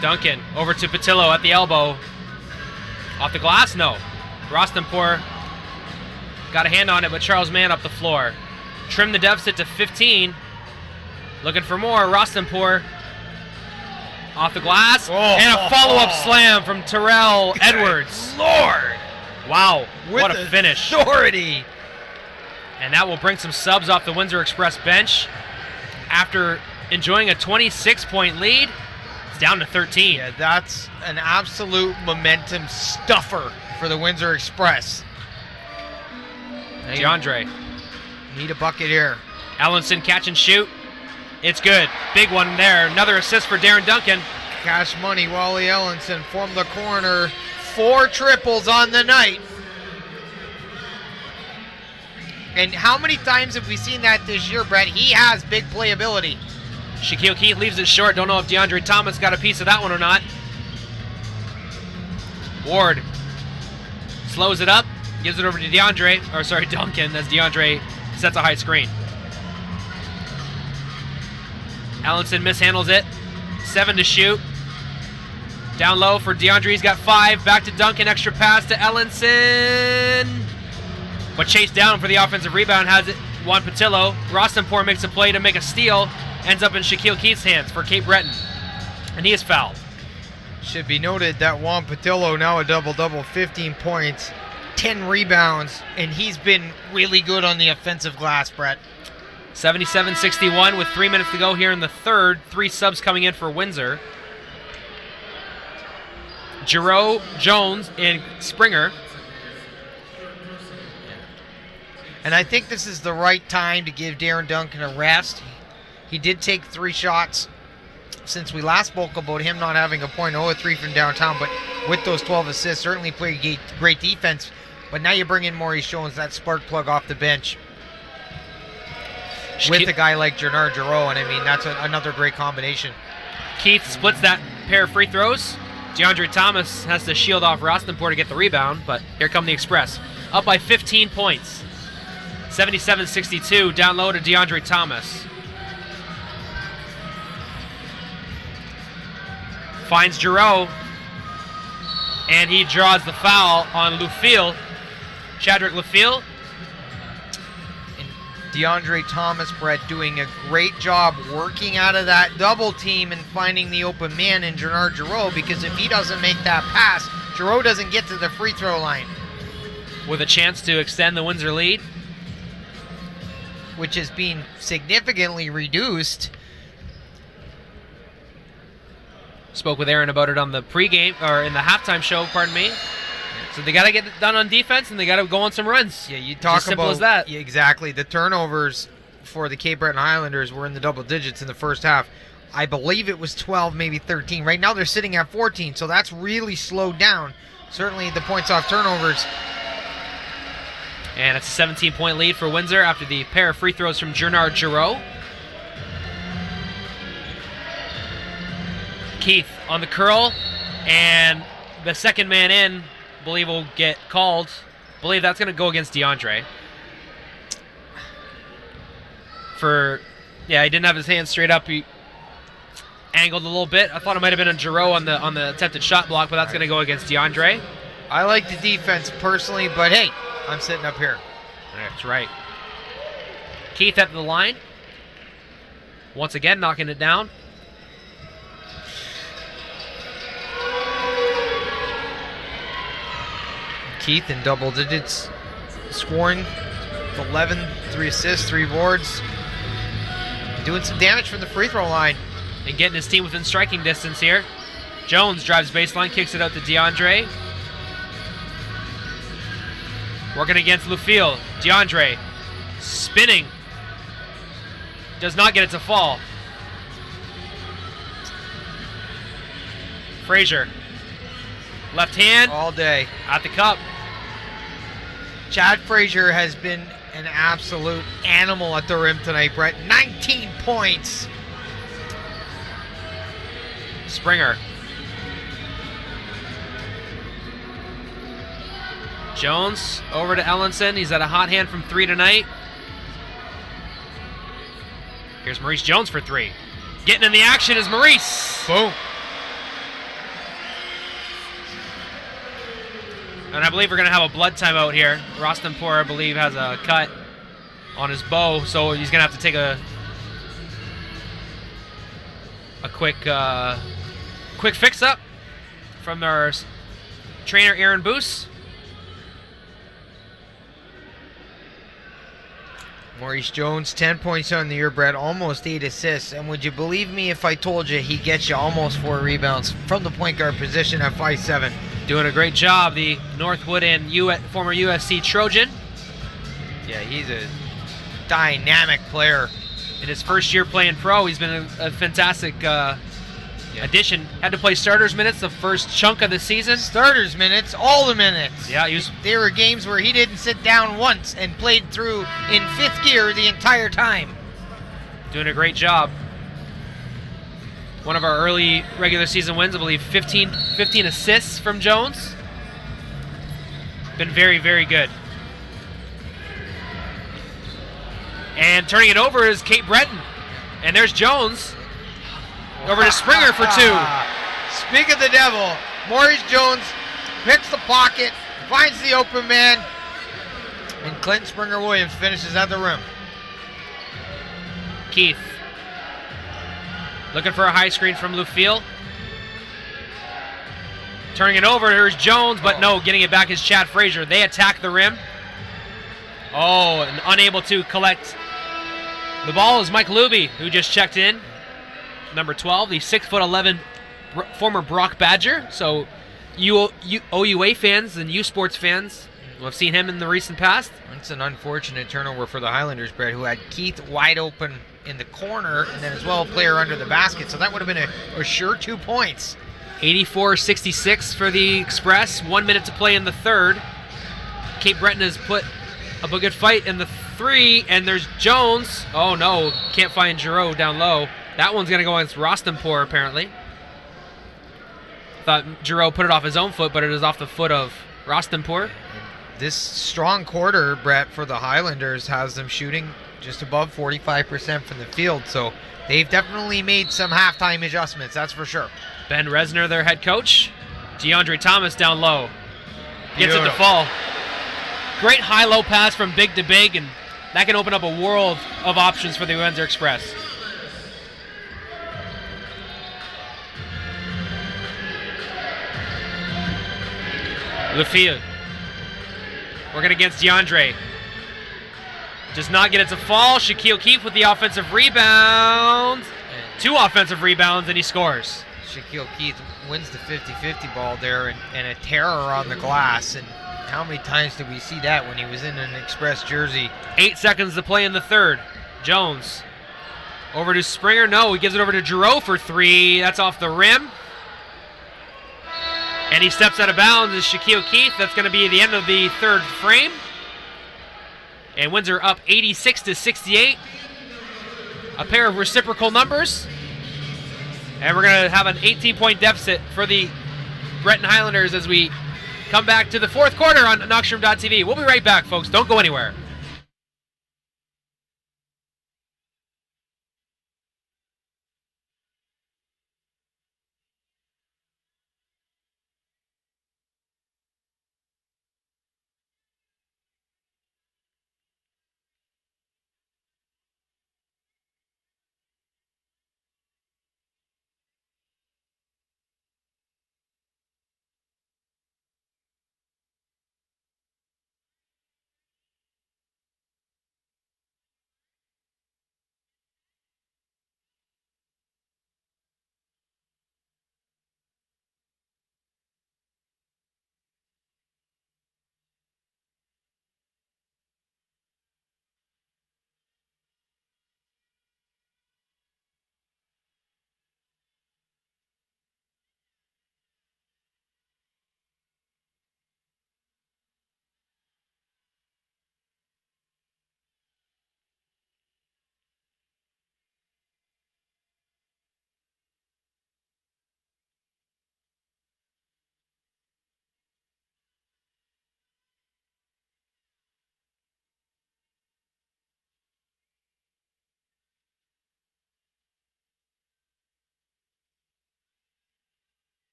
Speaker 1: Duncan over to Patillo at the elbow. Off the glass? No. Rostenpour got a hand on it, but Charles Mann up the floor. Trim the deficit to 15. Looking for more. Rostenpour off the glass. And a follow-up slam from Terrell Edwards.
Speaker 4: Lord!
Speaker 1: Wow,
Speaker 4: With
Speaker 1: what a finish.
Speaker 4: authority.
Speaker 1: And that will bring some subs off the Windsor Express bench. After enjoying a 26-point lead, it's down to 13.
Speaker 4: Yeah, that's an absolute momentum stuffer for the Windsor Express.
Speaker 1: DeAndre.
Speaker 4: Need a bucket here.
Speaker 1: Ellenson catch and shoot. It's good. Big one there. Another assist for Darren Duncan.
Speaker 4: Cash money, Wally Ellenson from the corner. 4 triples on the night. And how many times have we seen that this year, Brett? He has big playability.
Speaker 1: Shaquille Keith leaves it short. Don't know if DeAndre Thomas got a piece of that one or not. Ward slows it up. Gives it over to Duncan, as DeAndre sets a high screen. Ellenson mishandles it. 7 to shoot. Down low for DeAndre. He's got 5. Back to Duncan. Extra pass to Ellenson. But chased down for the offensive rebound has it Juan Patillo. Rostenpour makes a play to make a steal. Ends up in Shaquille Keith's hands for Cape Breton. And he is fouled.
Speaker 4: Should be noted that Juan Patillo now a double-double, 15 points, 10 rebounds, and he's been really good on the offensive glass, Brett.
Speaker 1: 77-61 with 3 minutes to go here in the third. 3 subs coming in for Windsor. Giroux, Jones, and Springer.
Speaker 4: And I think this is the right time to give Darren Duncan a rest. He did take 3 shots since we last spoke about him not having a point. 0-3 from downtown, but with those 12 assists, certainly played great defense. But now you bring in Maurice Jones, that spark plug off the bench, with a guy like Gennard Giroux, and I mean, that's another great combination.
Speaker 1: Keith splits that pair of free throws. DeAndre Thomas has to shield off Rostenpour to get the rebound, but here come the Express. Up by 15 points. 77-62, down low to DeAndre Thomas. Finds Giroux, and he draws the foul on Lufiel. Chadrick Lufiel.
Speaker 4: DeAndre Thomas, Brett, doing a great job working out of that double team and finding the open man in Gennard Giroux, because if he doesn't make that pass, Giroux doesn't get to the free throw line.
Speaker 1: With a chance to extend the Windsor lead,
Speaker 4: which is being significantly reduced.
Speaker 1: Spoke with Aaron about it on the pregame, or in the halftime show, pardon me. So they got to get it done on defense, and they got to go on some runs.
Speaker 4: Yeah, you talk
Speaker 1: Just simple
Speaker 4: about
Speaker 1: as that.
Speaker 4: Yeah, exactly. The turnovers for the Cape Breton Highlanders were in the double digits in the first half. I believe it was 12, maybe 13. Right now they're sitting at 14, so that's really slowed down. Certainly the points off turnovers.
Speaker 1: And it's a 17-point lead for Windsor after the pair of free throws from Gennard Giroux. Keith on the curl, and the second man in, believe will get called. Believe that's going to go against DeAndre. He didn't have his hands straight up. He angled a little bit. I thought it might have been a Giroux on the attempted shot block, but that's going to go against DeAndre.
Speaker 4: I like the defense personally, but hey, I'm sitting up here.
Speaker 1: That's right. Keith at the line. Once again, knocking it down.
Speaker 4: Keith in double digits, scoring 11, 3 assists, 3 boards. Doing some damage from the free throw line.
Speaker 1: And getting his team within striking distance here. Jones drives baseline, kicks it out to DeAndre. Working against Lufiel. DeAndre spinning. Does not get it to fall. Frazier. Left hand.
Speaker 4: All day.
Speaker 1: At the cup.
Speaker 4: Chad Frazier has been an absolute animal at the rim tonight, Brett. 19 points.
Speaker 1: Springer. Jones over to Ellenson. He's at a hot hand from 3 tonight. Here's Maurice Jones for 3. Getting in the action is Maurice.
Speaker 4: Boom.
Speaker 1: And I believe we're going to have a blood timeout here. Rostenpour, I believe, has a cut on his bow, so he's going to have to take a quick fix-up from our trainer, Aaron Boos.
Speaker 4: Maurice Jones, 10 points on the year, Brett, almost 8 assists. And would you believe me if I told you he gets you almost 4 rebounds from the point guard position at 5'7"?
Speaker 1: Doing a great job, the Northwood and former USC Trojan.
Speaker 4: Yeah, he's a dynamic player.
Speaker 1: In his first year playing pro, he's been a fantastic addition. Had to play starters minutes the first chunk of the season.
Speaker 4: Starters minutes, all the minutes.
Speaker 1: Yeah, he was.
Speaker 4: There were games where he didn't sit down once and played through in 5th gear the entire time.
Speaker 1: Doing a great job. One of our early regular season wins, I believe 15 assists from Jones. Been very, very good. And turning it over is Kate Breton. And there's Jones. Over to Springer for 2.
Speaker 4: Speak of the devil, Maurice Jones picks the pocket, finds the open man, and Clinton Springer-Williams finishes at the rim.
Speaker 1: Keith. Looking for a high screen from Lufiel. Turning it over, here's Jones, but no, getting it back is Chad Frazier. They attack the rim. Oh, and unable to collect the ball is Mike Luby, who just checked in. Number 12, the 6'11" former Brock Badger. So OUA fans and U Sports fans will have seen him in the recent past.
Speaker 4: It's an unfortunate turnover for the Highlanders, Brett, who had Keith wide open in the corner and then as well a player under the basket. So that would have been a sure 2 points.
Speaker 1: 84-66 for the Express. 1 minute to play in the third. Cape Breton has put up a good fight in the 3, and there's Jones. Oh no, can't find Giroux down low. That one's going to go against Rostenpour, apparently. Thought Giroux put it off his own foot, but it is off the foot of Rostenpour.
Speaker 4: This strong quarter, Brett, for the Highlanders has them shooting just above 45% from the field. So they've definitely made some halftime adjustments, that's for sure.
Speaker 1: Ben Resner, their head coach. DeAndre Thomas down low. Gets it to
Speaker 4: Beautiful.
Speaker 1: fall. Great high-low pass from big to big, and that can open up a world of options for the Windsor Express. Lufiel working against DeAndre. Does not get it to fall. Shaquille Keefe with the offensive rebound. 2 offensive rebounds, and he scores.
Speaker 4: Shaquille Keith wins the 50-50 ball there and a terror on the glass. And how many times did we see that when he was in an Express jersey?
Speaker 1: 8 seconds to play in the third. Jones over to Springer. No, he gives it over to Giroux for 3. That's off the rim. And he steps out of bounds is Shaquille Keith. That's going to be the end of the third frame. And Windsor up 86-68. A pair of reciprocal numbers. And we're going to have an 18-point deficit for the Breton Highlanders as we come back to the fourth quarter on Knoxroom.tv. We'll be right back, folks. Don't go anywhere.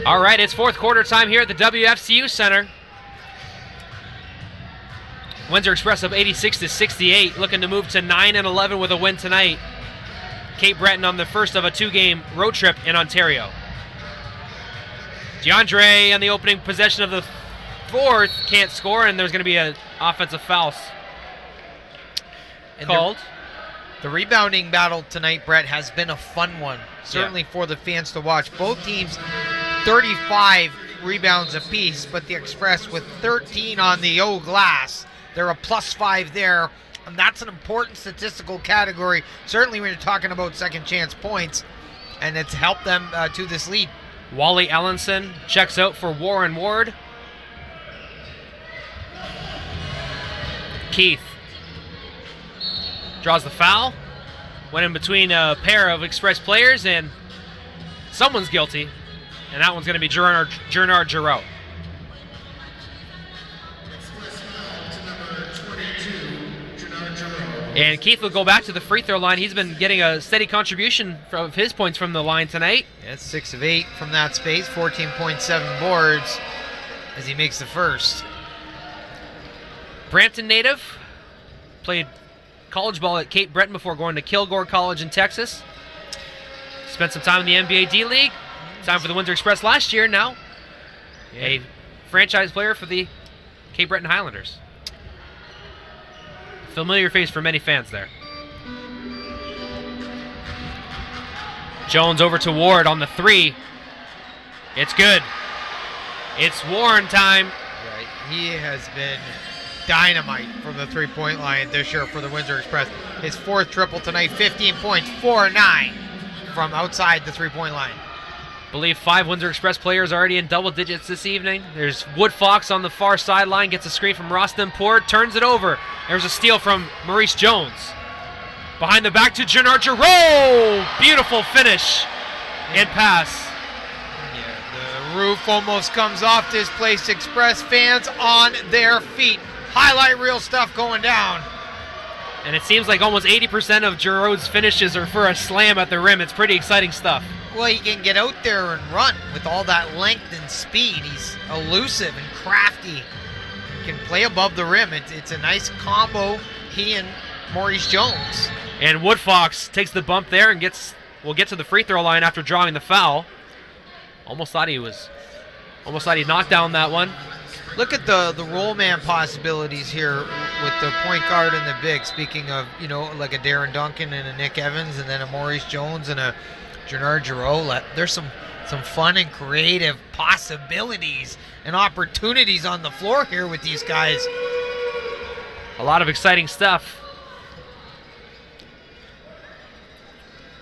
Speaker 1: All right, it's fourth quarter time here at the WFCU Center. Windsor Express up 86-68, looking to move to 9-11 with a win tonight. Cape Breton on the first of a 2-game road trip in Ontario. DeAndre on the opening possession of the fourth can't score, and there's going to be an offensive foul called.
Speaker 4: The rebounding battle tonight, Brett, has been a fun one, certainly for the fans to watch. Both teams 35 rebounds apiece, but the Express with 13 on the O glass. They're a +5 there, and that's an important statistical category, certainly when you're talking about second chance points, and it's helped them to this lead.
Speaker 1: Wally Ellenson checks out for Warren Ward. Keith draws the foul. Went in between a pair of Express players, and someone's guilty, and that one's going to be Gernard Giroux. And Keith will go back to the free throw line. He's been getting a steady contribution of his points from the line tonight.
Speaker 4: Yeah, it's 6 of 8 from that space, 14.7 boards as he makes the first.
Speaker 1: Brampton native, played college ball at Cape Breton before going to Kilgore College in Texas. Spent some time in the NBA D-League. Time for the Windsor Express last year. Now a franchise player for the Cape Breton Highlanders. Familiar face for many fans there. Jones over to Ward on the three. It's good. It's Warren time.
Speaker 4: Right. He has been dynamite from the three-point line this year for the Windsor Express. His fourth triple tonight, 15 points, 4-9 from outside the three-point line.
Speaker 1: I believe 5 Windsor Express players already in double digits this evening. There's Wood Fox on the far sideline, gets a screen from Rostam Poor, turns it over. There's a steal from Maurice Jones. Behind the back to Gernard Giroux. Beautiful finish and pass.
Speaker 4: Yeah, the roof almost comes off this place. Express fans on their feet. Highlight reel stuff going down.
Speaker 1: And it seems like almost 80% of Giroux's finishes are for a slam at the rim. It's pretty exciting stuff.
Speaker 4: Well, he can get out there and run with all that length and speed. He's elusive and crafty. He can play above the rim. It's a nice combo, he and Maurice Jones.
Speaker 1: And Wood Fox takes the bump there and will get to the free throw line after drawing the foul. Almost thought he knocked down that one.
Speaker 4: Look at the roll man possibilities here with the point guard and the big. Speaking of, like a Darren Duncan and a Nick Evans and then a Maurice Jones and a Gernard Giroux. There's some fun and creative possibilities and opportunities on the floor here with these guys.
Speaker 1: A lot of exciting stuff.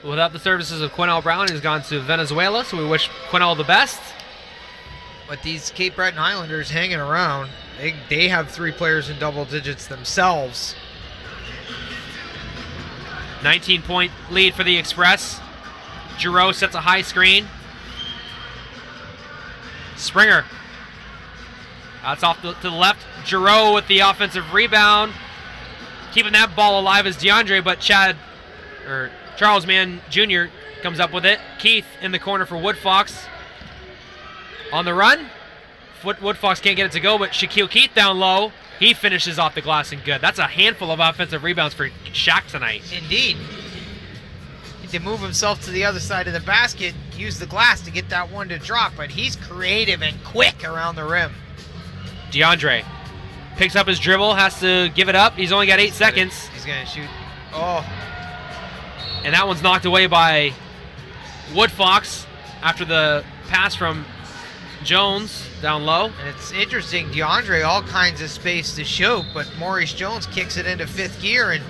Speaker 1: Without the services of Quinnell Brown, he's gone to Venezuela, so we wish Quinnell the best.
Speaker 4: But these Cape Breton Highlanders hanging around, they have 3 players in double digits themselves.
Speaker 1: 19-point lead for the Express. Giroux sets a high screen. Springer. That's off to the left. Giroux with the offensive rebound. Keeping that ball alive is DeAndre, but Charles Mann Jr. comes up with it. Keith in the corner for Wood Fox. On the run. Wood Fox can't get it to go, but Shaquille Keith down low. He finishes off the glass and good. That's a handful of offensive rebounds for Shaq tonight.
Speaker 4: Indeed. To move himself to the other side of the basket, use the glass to get that one to drop, but he's creative and quick around the rim.
Speaker 1: DeAndre picks up his dribble, has to give it up. He's only got 8 seconds.
Speaker 4: He's going to shoot. Oh.
Speaker 1: And that one's knocked away by Wood Fox after the pass from Jones down low.
Speaker 4: And it's interesting, DeAndre, all kinds of space to shoot, but Maurice Jones kicks it into 5th gear and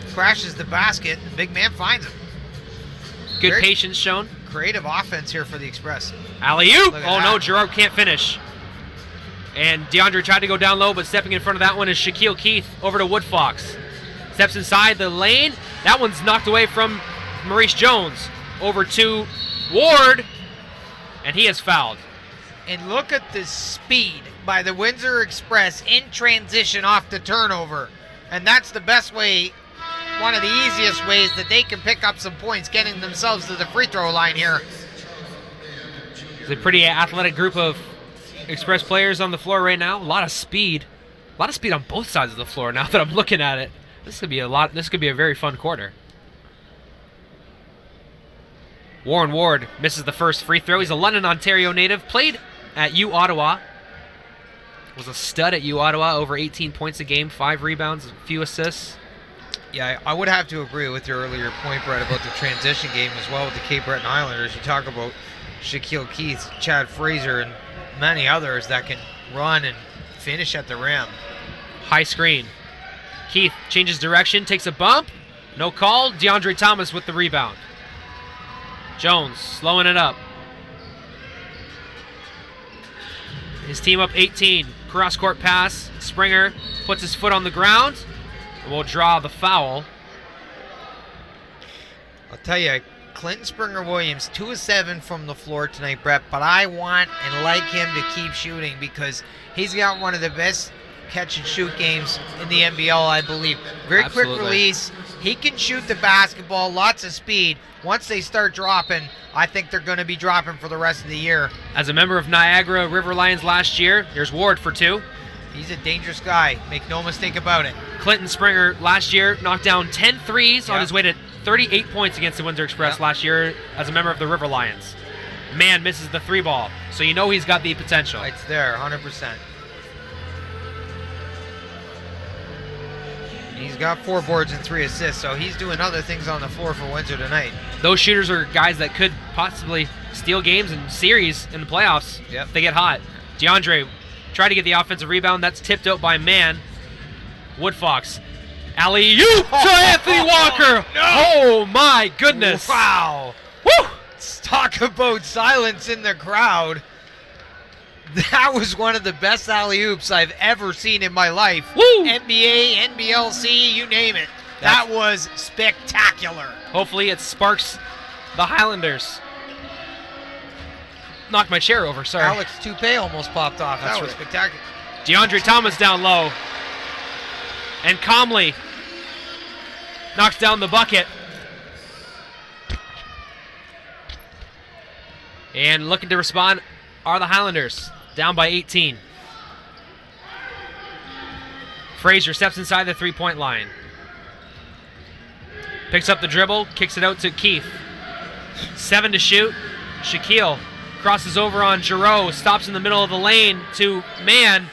Speaker 4: crashes the basket. The big man finds him.
Speaker 1: Good patience shown.
Speaker 4: Creative offense here for the Express.
Speaker 1: Alley-oop! Oh no, Giroux can't finish. And DeAndre tried to go down low, but stepping in front of that one is Shaquille Keith over to Wood Fox. Steps inside the lane. That one's knocked away from Maurice Jones. Over to Ward, and he is fouled.
Speaker 4: And look at the speed by the Windsor Express in transition off the turnover. And that's the best way, one of the easiest ways that they can pick up some points, getting themselves to the free throw line here.
Speaker 1: It's a pretty athletic group of Express players on the floor right now. A lot of speed. A lot of speed on both sides of the floor now that I'm looking at it. This could be a very fun quarter. Warren Ward misses the first free throw. He's a London, Ontario native. Played at U Ottawa. Was a stud at U Ottawa. Over 18 points a game, 5 rebounds, a few assists.
Speaker 4: Yeah, I would have to agree with your earlier point, Brett, about the transition game as well with the Cape Breton Highlanders. You talk about Shaquille Keith, Chad Fraser, and many others that can run and finish at the rim.
Speaker 1: High screen. Keith changes direction, takes a bump. No call. DeAndre Thomas with the rebound. Jones slowing it up. His team up 18. Cross-court pass. Springer puts his foot on the ground. Will draw the foul.
Speaker 4: I'll tell you, Clinton Springer-Williams, 2 of 7 from the floor tonight, Brett, but I want and like him to keep shooting because he's got one of the best catch-and-shoot games in the NBL, I believe. Very
Speaker 1: Absolutely.
Speaker 4: quick release. He can shoot the basketball, lots of speed. Once they start dropping, I think they're going to be dropping for the rest of the year.
Speaker 1: As a member of Niagara River Lions last year, here's Ward for 2.
Speaker 4: He's a dangerous guy. Make no mistake about it.
Speaker 1: Clinton Springer last year knocked down 10 threes on
Speaker 4: Yeah.
Speaker 1: his way to 38 points against the Windsor Express
Speaker 4: Yeah.
Speaker 1: last year as a member of the River Lions. Man misses the 3 ball, so you know he's got the potential.
Speaker 4: It's there, 100%. He's got 4 boards and 3 assists, so he's doing other things on the floor for Windsor tonight.
Speaker 1: Those shooters are guys that could possibly steal games and series in the playoffs
Speaker 4: Yep.
Speaker 1: if they get hot. DeAndre tried to get the offensive rebound. That's tipped out by Mann. Woodfox. Alley-oop to Anthony Walker. Oh, my goodness.
Speaker 4: Wow.
Speaker 1: Woo!
Speaker 4: Talk about silence in the crowd. That was one of the best alley-oops I've ever seen in my life.
Speaker 1: Woo!
Speaker 4: NBA, NBLC, you name it. That was spectacular.
Speaker 1: Hopefully it sparks the Highlanders. Knocked my chair over, sorry.
Speaker 4: Alex Toupee almost popped off.
Speaker 1: That's
Speaker 4: That was
Speaker 1: right.
Speaker 4: spectacular.
Speaker 1: DeAndre Thomas down low. And calmly knocks down the bucket. And looking to respond are the Highlanders, down by 18. Fraser steps inside the three-point line. Picks up the dribble, kicks it out to Keith. 7 to shoot. Shaquille crosses over on Giroux, stops in the middle of the lane to Mann.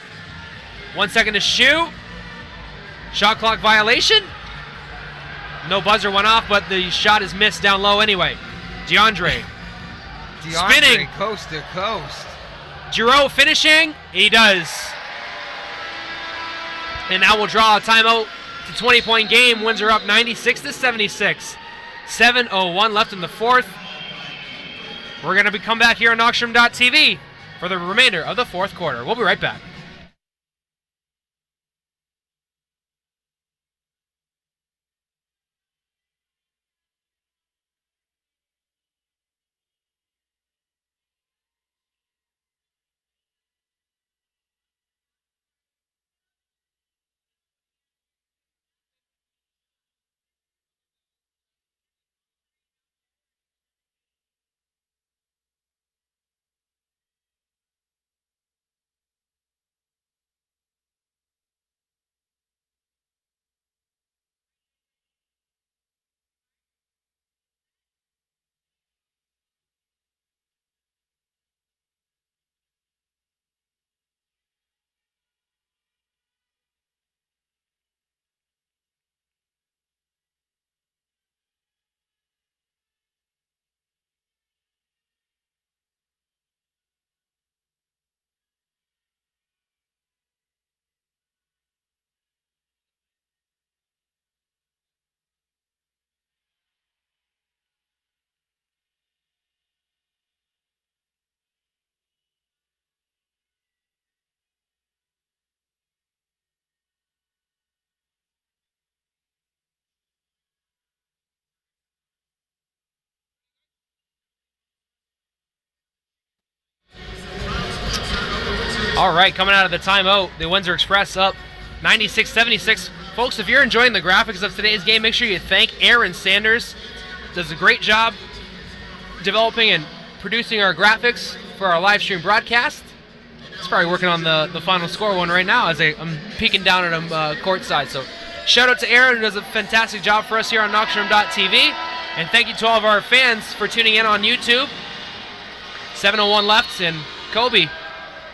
Speaker 1: 1 second to shoot. Shot clock violation. No buzzer went off, but the shot is missed down low anyway. DeAndre spinning.
Speaker 4: Coast to coast.
Speaker 1: Giroux finishing. He does. And now we'll draw a timeout. It's a 20-point game. Windsor up 96-76. 7:01 left in the fourth. We're going to come back here on Knoxstrom.tv for the remainder of the fourth quarter. We'll be right back. All right, coming out of the timeout, the Windsor Express up 96-76. Folks, if you're enjoying the graphics of today's game, make sure you thank Aaron Sanders. Does a great job developing and producing our graphics for our live stream broadcast. He's probably working on the final score one right now as I'm peeking down at him courtside. So shout out to Aaron, who does a fantastic job for us here on Knoxroom.tv. And thank you to all of our fans for tuning in on YouTube. 7:01 left, and Kobe,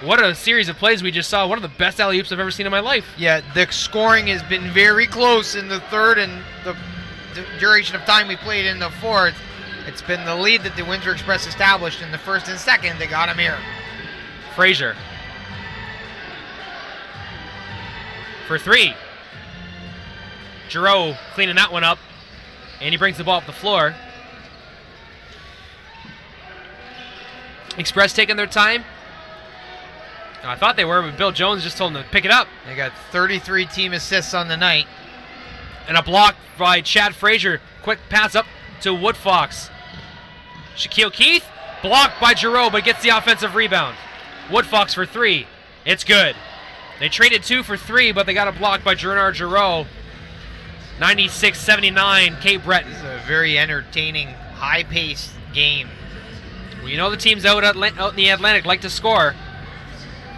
Speaker 1: what a series of plays we just saw. One of the best alley-oops I've ever seen in my life.
Speaker 4: Yeah, the scoring has been very close in the third, and the duration of time we played in the fourth. It's been the lead that the Windsor Express established in the first and second. They got him here.
Speaker 1: Frazier for three. Giroux cleaning that one up, and he brings the ball up the floor. Express taking their time. I thought they were, but Bill Jones just told them to pick it up.
Speaker 4: They got 33 team assists on the night.
Speaker 1: And a block by Chad Frazier. Quick pass up to Woodfox. Shaquille Keith, blocked by Giroux, but gets the offensive rebound. Woodfox for three. It's good. They traded 2 for 3, but they got a block by Gernard Giroux. 96-79, Cape Breton.
Speaker 4: This is a very entertaining, high-paced game.
Speaker 1: Well, you know the teams out in the Atlantic like to score.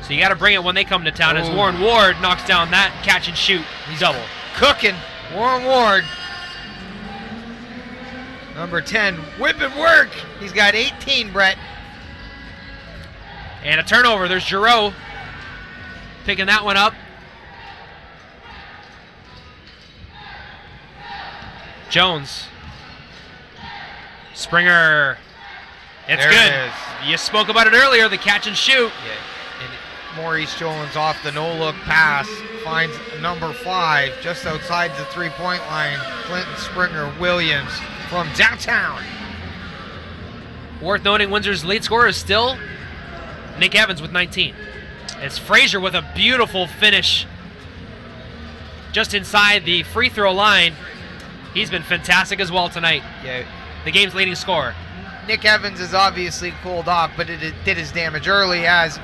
Speaker 1: So you got to bring it when they come to town. As Warren Ward knocks down that catch and shoot double.
Speaker 4: Cooking. Warren Ward. Number 10, whip and work. He's got 18, Brett.
Speaker 1: And a turnover. There's Giroux picking that one up. Jones. Springer. It's
Speaker 4: There
Speaker 1: good.
Speaker 4: it is.
Speaker 1: You spoke about it earlier, the catch and shoot.
Speaker 4: Yeah. And Maurice Jones off the no-look pass finds number 5 just outside the three-point line. Clinton Springer Williams from downtown.
Speaker 1: Worth noting, Windsor's lead scorer is still Nick Evans with 19. It's Frazier with a beautiful finish just inside the free throw line. He's been fantastic as well tonight.
Speaker 4: Yeah.
Speaker 1: The game's leading scorer.
Speaker 4: Nick Evans is obviously cooled off, but it did his damage early as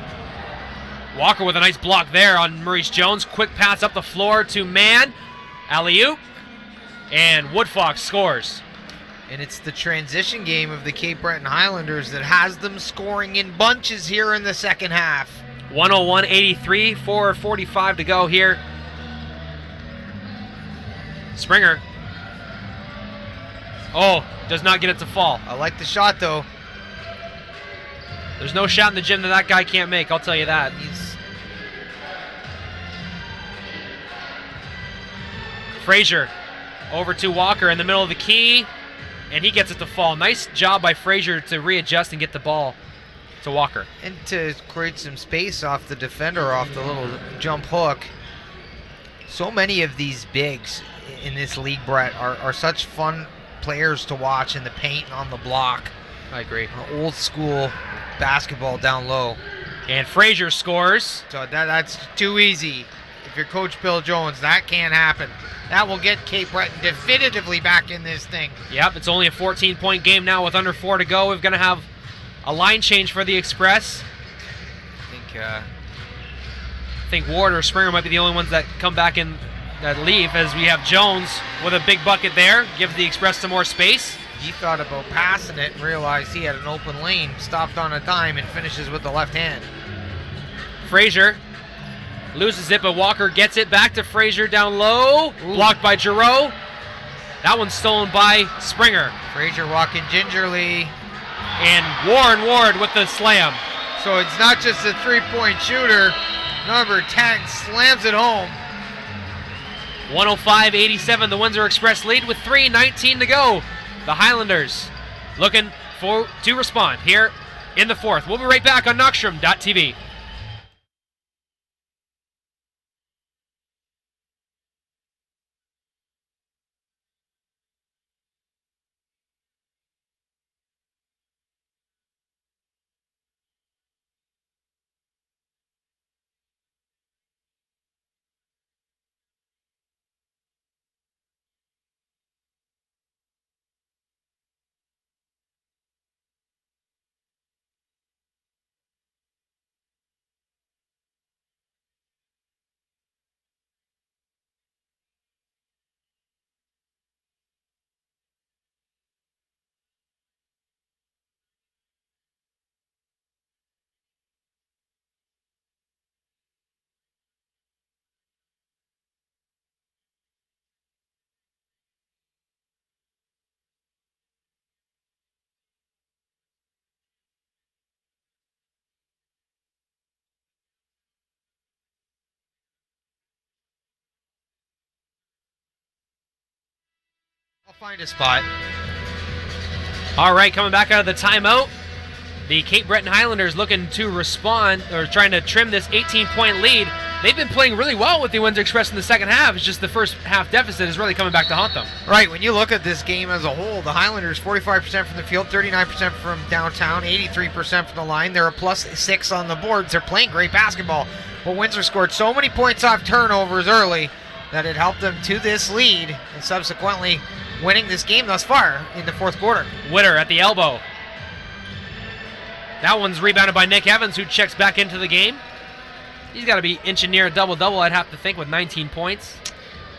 Speaker 1: Walker with a nice block there on Maurice Jones. Quick pass up the floor to Mann. Alley-oop. And Woodfox scores.
Speaker 4: And it's the transition game of the Cape Breton Highlanders that has them scoring in bunches here in the second half.
Speaker 1: 101-83, 4:45 to go here. Springer. Oh, does not get it to fall.
Speaker 4: I like the shot, though.
Speaker 1: There's no shot in the gym that guy can't make, I'll tell you that. Frazier over to Walker in the middle of the key, and he gets it to fall. Nice job by Frazier to readjust and get the ball to Walker.
Speaker 4: And to create some space off the defender, off the little jump hook. So many of these bigs in this league, Brett, are such fun players to watch in the paint and on the block.
Speaker 1: I agree.
Speaker 4: Old school basketball down low.
Speaker 1: And Frazier scores.
Speaker 4: So that's too easy. If you're Coach Bill Jones, that can't happen. That will get Cape Breton definitively back in this thing.
Speaker 1: Yep, it's only a 14-point game now with under 4 to go. We're going to have a line change for the Express. I think Ward or Springer might be the only ones that come back in that leave, as we have Jones with a big bucket there. Gives the Express some more space.
Speaker 4: He thought about passing it and realized he had an open lane, stopped on a dime, and finishes with the left hand.
Speaker 1: Frazier loses it, but Walker gets it back to Frazier down low. Ooh. Blocked by Giroux. That one's stolen by Springer.
Speaker 4: Frazier walking gingerly.
Speaker 1: And Warren Ward with the slam.
Speaker 4: So it's not just a three-point shooter. Number 10 slams it home.
Speaker 1: 105-87, the Windsor Express lead with 3:19 to go. The Highlanders looking to respond here in the fourth. We'll be right back on Knoxroom.tv.
Speaker 4: find a spot.
Speaker 1: All right, coming back out of the timeout, the Cape Breton Highlanders looking to respond, or trying to trim this 18-point lead. They've been playing really well with the Windsor Express in the second half. It's just the first half deficit is really coming back to haunt them.
Speaker 4: Right, when you look at this game as a whole, the Highlanders 45% from the field, 39% from downtown, 83% from the line. They're a +6 on the boards. They're playing great basketball. But Windsor scored so many points off turnovers early that it helped them to this lead and subsequently winning this game thus far in the fourth quarter.
Speaker 1: Witter at the elbow. That one's rebounded by Nick Evans, who checks back into the game. He's got to be inching near a double-double, I'd have to think, with 19 points.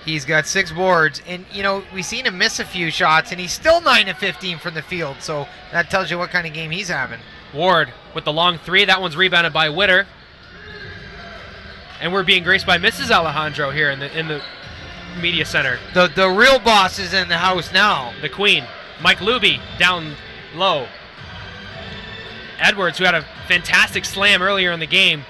Speaker 4: He's got 6 boards, and, we've seen him miss a few shots, and he's still 9 of 15 from the field, so that tells you what kind of game he's having.
Speaker 1: Ward with the long three. That one's rebounded by Witter. And we're being graced by Mrs. Alejandro here in the media center.
Speaker 4: The real boss is in the house now.
Speaker 1: The queen, Mike Luby, down low. Edwards, who had a fantastic slam earlier in the game,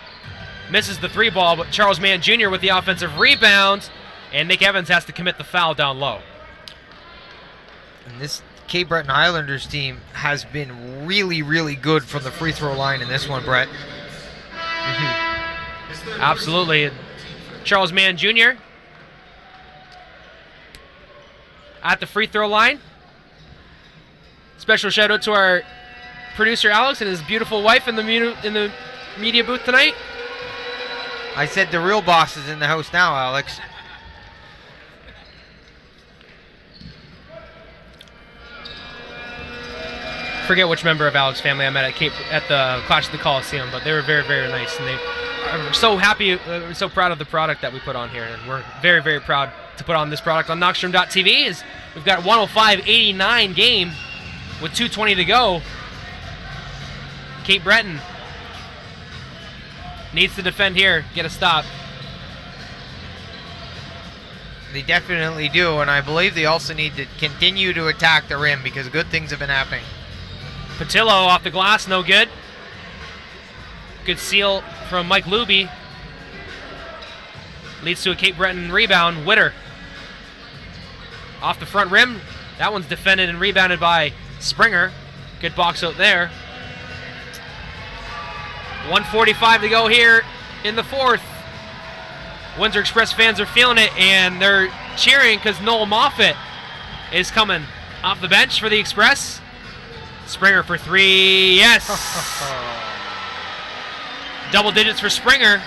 Speaker 1: misses the 3 ball, but Charles Mann Jr. with the offensive rebound, and Nick Evans has to commit the foul down low.
Speaker 4: And this Cape Breton Highlanders team has been really, really good from the free throw line in this one, Brett.
Speaker 1: Absolutely. Charles Mann Jr. at the free throw line. Special shout out to our producer Alex and his beautiful wife in the media booth tonight.
Speaker 4: I said the real boss is in the house now, Alex.
Speaker 1: Forget which member of Alex's family I met at the Clash of the Coliseum, but they were very, very nice, and they are so happy, so proud of the product that we put on here, and we're very, very proud to put on this product on Knockstrom.tv. Is we've got 105-89 game with 2:20 to go. Cape Breton needs to defend here, get a stop.
Speaker 4: They definitely do, and I believe they also need to continue to attack the rim because good things have been happening.
Speaker 1: Patillo off the glass, no good. Good seal from Mike Luby. Leads to a Cape Breton rebound. Witter off the front rim. That one's defended and rebounded by Springer. Good box out there. 1:45 to go here in the fourth. Windsor Express fans are feeling it, and they're cheering because Noel Moffett is coming off the bench for the Express. Springer for 3, yes! Double digits for Springer.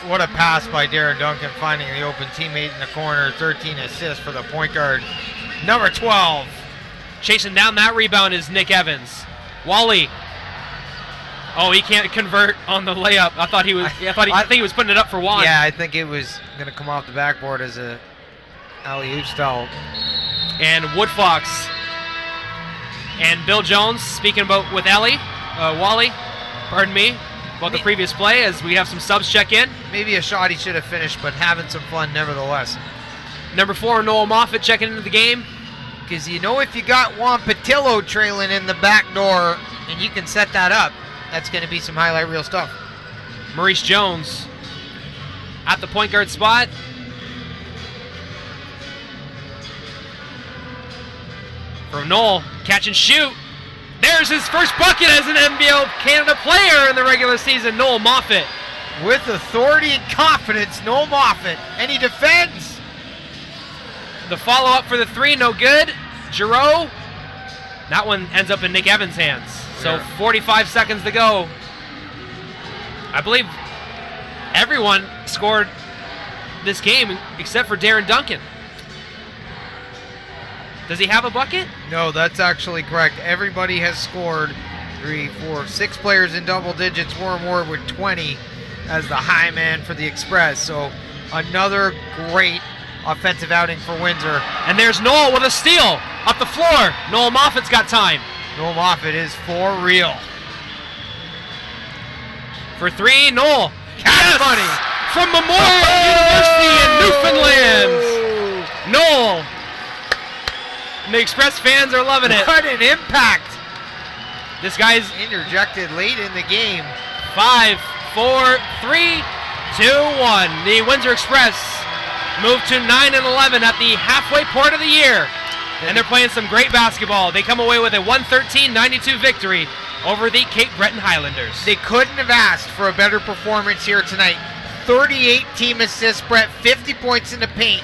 Speaker 4: What a pass by Darren Duncan, finding the open teammate in the corner. 13 assists for the point guard, number 12.
Speaker 1: Chasing down that rebound is Nick Evans. Wally. Oh, he can't convert on the layup. I think he was putting it up for one.
Speaker 4: Yeah, I think it was going to come off the backboard as a alley-oop style.
Speaker 1: And Woodfox and Bill Jones speaking about with Wally, pardon me, about the previous play as we have some subs check in.
Speaker 4: Maybe a shot he should have finished, but having some fun nevertheless.
Speaker 1: Number 4, Noel Moffett checking into the game.
Speaker 4: Because if you got Juan Patillo trailing in the back door and you can set that up, that's going to be some highlight reel stuff.
Speaker 1: Maurice Jones at the point guard spot. From Noel, catch and shoot. There's his first bucket as an NBL Canada player in the regular season, Noel Moffett.
Speaker 4: With authority and confidence, Noel Moffett, and he defends.
Speaker 1: The follow-up for the 3, no good. Giroux, that one ends up in Nick Evans' hands. So 45 seconds to go. I believe everyone scored this game except for Darren Duncan. Does he have a bucket?
Speaker 4: No, that's actually correct. Everybody has scored. 3, 4, 6 players in double digits. Warren Ward with 20 as the high man for the Express. So another great offensive outing for Windsor.
Speaker 1: And there's Noel with a steal up the floor. Noel Moffett's got time.
Speaker 4: Noel Moffett is for real.
Speaker 1: For 3, Noel.
Speaker 4: Cash money
Speaker 1: from Memorial University in Newfoundland. Noel. And the Express fans are loving it.
Speaker 4: What an impact.
Speaker 1: This guy's
Speaker 4: interjected late in the game.
Speaker 1: 5, 4, 3, 2, 1. The Windsor Express move to 9-11 at the halfway point of the year. And they're playing some great basketball. They come away with a 113-92 victory over the Cape Breton Highlanders.
Speaker 4: They couldn't have asked for a better performance here tonight. 38 team assists, Brett, 50 points in the paint,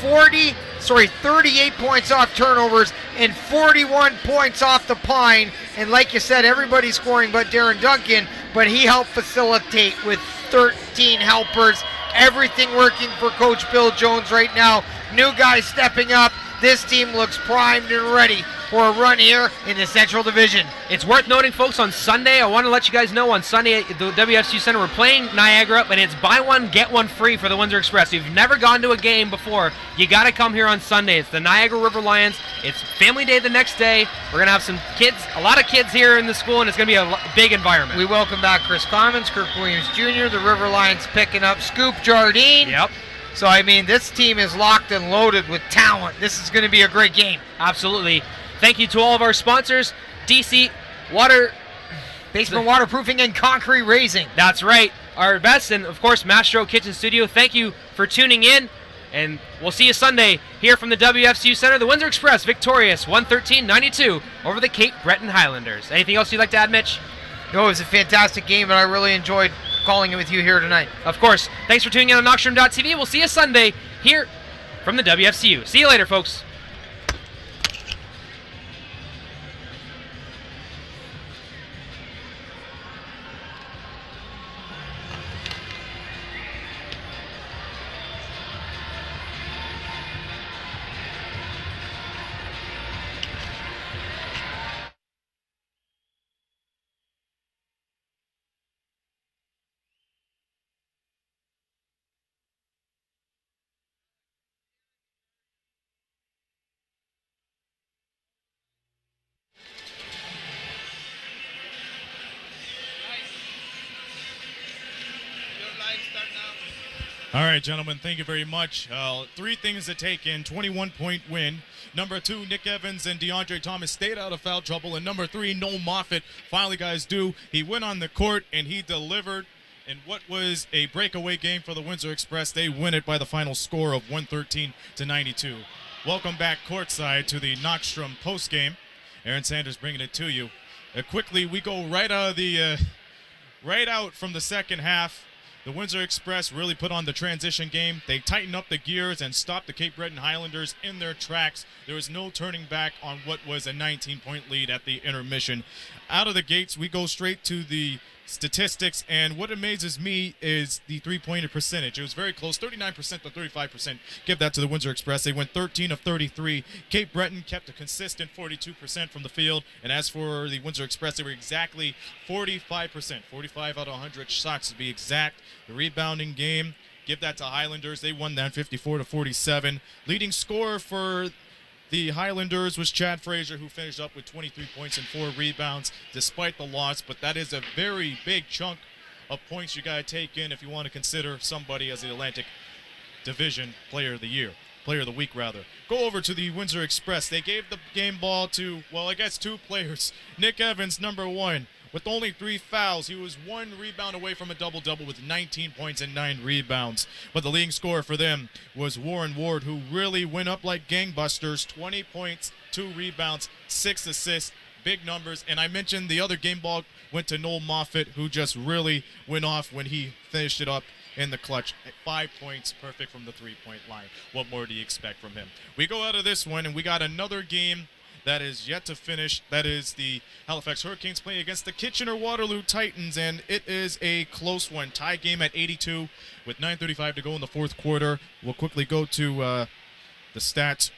Speaker 4: 38 points off turnovers, and 41 points off the pine. And like you said, everybody's scoring but Darren Duncan, but he helped facilitate with 13 helpers. Everything working for Coach Bill Jones right now. New guys stepping up. This team looks primed and ready for a run here in the Central Division.
Speaker 1: It's worth noting, folks, on Sunday, I want to let you guys know, on Sunday at the WFCU Center, we're playing Niagara, and it's buy one, get one free for the Windsor Express. If you've never gone to a game before, you got to come here on Sunday. It's the Niagara River Lions. It's family day the next day. We're going to have some kids, a lot of kids here in the school, and it's going to be a big environment.
Speaker 4: We welcome back Chris Commons, Kirk Williams Jr., the River Lions picking up Scoop Jardine.
Speaker 1: Yep.
Speaker 4: So, I mean, this team is locked and loaded with talent. This is going to be a great game.
Speaker 1: Absolutely. Thank you to all of our sponsors, DC Water,
Speaker 4: Basement Waterproofing and Concrete Raising.
Speaker 1: That's right, our best, and of course, Mastro Kitchen Studio. Thank you for tuning in, and we'll see you Sunday here from the WFCU Center. The Windsor Express victorious 113-92 over the Cape Breton Highlanders. Anything else you'd like to add, Mitch?
Speaker 4: No, it was a fantastic game, and I really enjoyed calling it with you here tonight.
Speaker 1: Of course. Thanks for tuning in on Knoxroom.tv. We'll see you Sunday here from the WFCU. See you later, folks.
Speaker 5: All right, gentlemen, thank you very much. Three things to take in: 21-point win. Number 2, Nick Evans and DeAndre Thomas stayed out of foul trouble. And number 3, Noel Moffitt finally, guys, he went on the court and he delivered in what was a breakaway game for the Windsor Express. They win it by the final score of 113-92. Welcome back courtside to the Knoxstrom postgame. Aaron Sanders bringing it to you. Quickly, we go right out from the second half. The Windsor Express really put on the transition game. They tightened up the gears and stopped the Cape Breton Highlanders in their tracks. There was no turning back on what was a 19-point lead at the intermission. Out of the gates, we go straight to the statistics, and what amazes me is the three-pointer percentage. It was very close, 39% to 35%. Give that to the Windsor Express. They went 13 of 33. Cape Breton kept a consistent 42% from the field, and as for the Windsor Express, they were exactly 45%, 45 out of 100 shots to be exact. The rebounding game, give that to Highlanders. They won that 54 to 47. Leading scorer for the Highlanders was Chad Frazier, who finished up with 23 points and 4 rebounds despite the loss, but that is a very big chunk of points you got to take in if you want to consider somebody as the Atlantic Division Player of the Year. Player of the Week, rather. Go over to the Windsor Express. They gave the game ball to, well, I guess 2 players. Nick Evans, number 1. With only 3 fouls, he was 1 rebound away from a double-double with 19 points and 9 rebounds. But the leading scorer for them was Warren Ward, who really went up like gangbusters. 20 points, 2 rebounds, 6 assists, big numbers. And I mentioned the other game ball went to Noel Moffitt, who just really went off when he finished it up in the clutch. 5 points, perfect from the 3-point line. What more do you expect from him? We go out of this one, and we got another game that is yet to finish. That is the Halifax Hurricanes playing against the Kitchener-Waterloo Titans, and it is a close one. Tie game at 82 with 9:35 to go in the fourth quarter. We'll quickly go to the stats.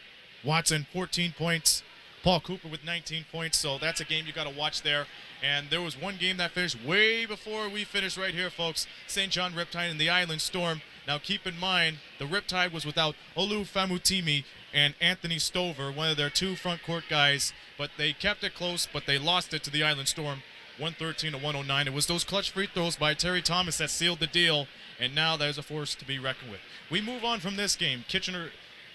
Speaker 5: Watson, 14 points. Paul Cooper with 19 points, so that's a game you got to watch there. And there was one game that finished way before we finished right here, folks. St. John Riptide and the Island Storm. Now keep in mind, the Riptide was without Olu Famutimi and Anthony Stover, one of their 2 front court guys, but they kept it close, but they lost it to the Island Storm, 113 to 109. It was those clutch free throws by Terry Thomas that sealed the deal, and now there's a force to be reckoned with. We move on from this game. Kitchener,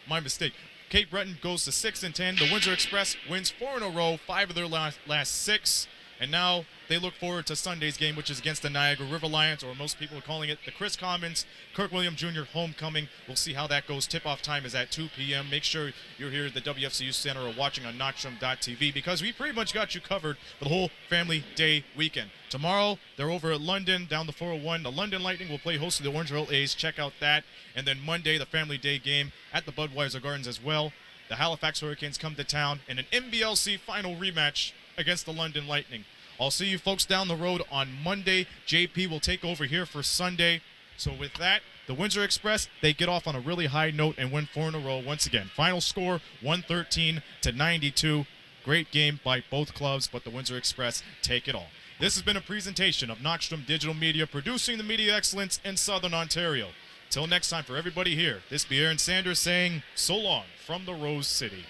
Speaker 5: my mistake. Cape Breton goes to 6-10. The Windsor Express wins 4 in a row, 5 of their last 6. And now they look forward to Sunday's game, which is against the Niagara River Lions, or most people are calling it the Chris Commons Kirk William Jr. homecoming. We'll see how that goes. Tip-off time is at 2 p.m. Make sure you're here at the WFCU Center or watching on Notchroom.tv, because we pretty much got you covered for the whole Family Day weekend. Tomorrow, they're over at London, down the 401. The London Lightning will play host to the Orangeville A's. Check out that. And then Monday, the Family Day game at the Budweiser Gardens as well. The Halifax Hurricanes come to town in an NBLC final rematch against the London Lightning. I'll see you folks down the road on Monday. JP will take over here for Sunday. So with that, the Windsor Express, they get off on a really high note and win 4 in a row once again. Final score, 113-92. Great game by both clubs, but the Windsor Express take it all. This has been a presentation of Notchstrom Digital Media, producing the media excellence in Southern Ontario. Till next time, for everybody here, this be Aaron Sanders saying so long from the Rose City.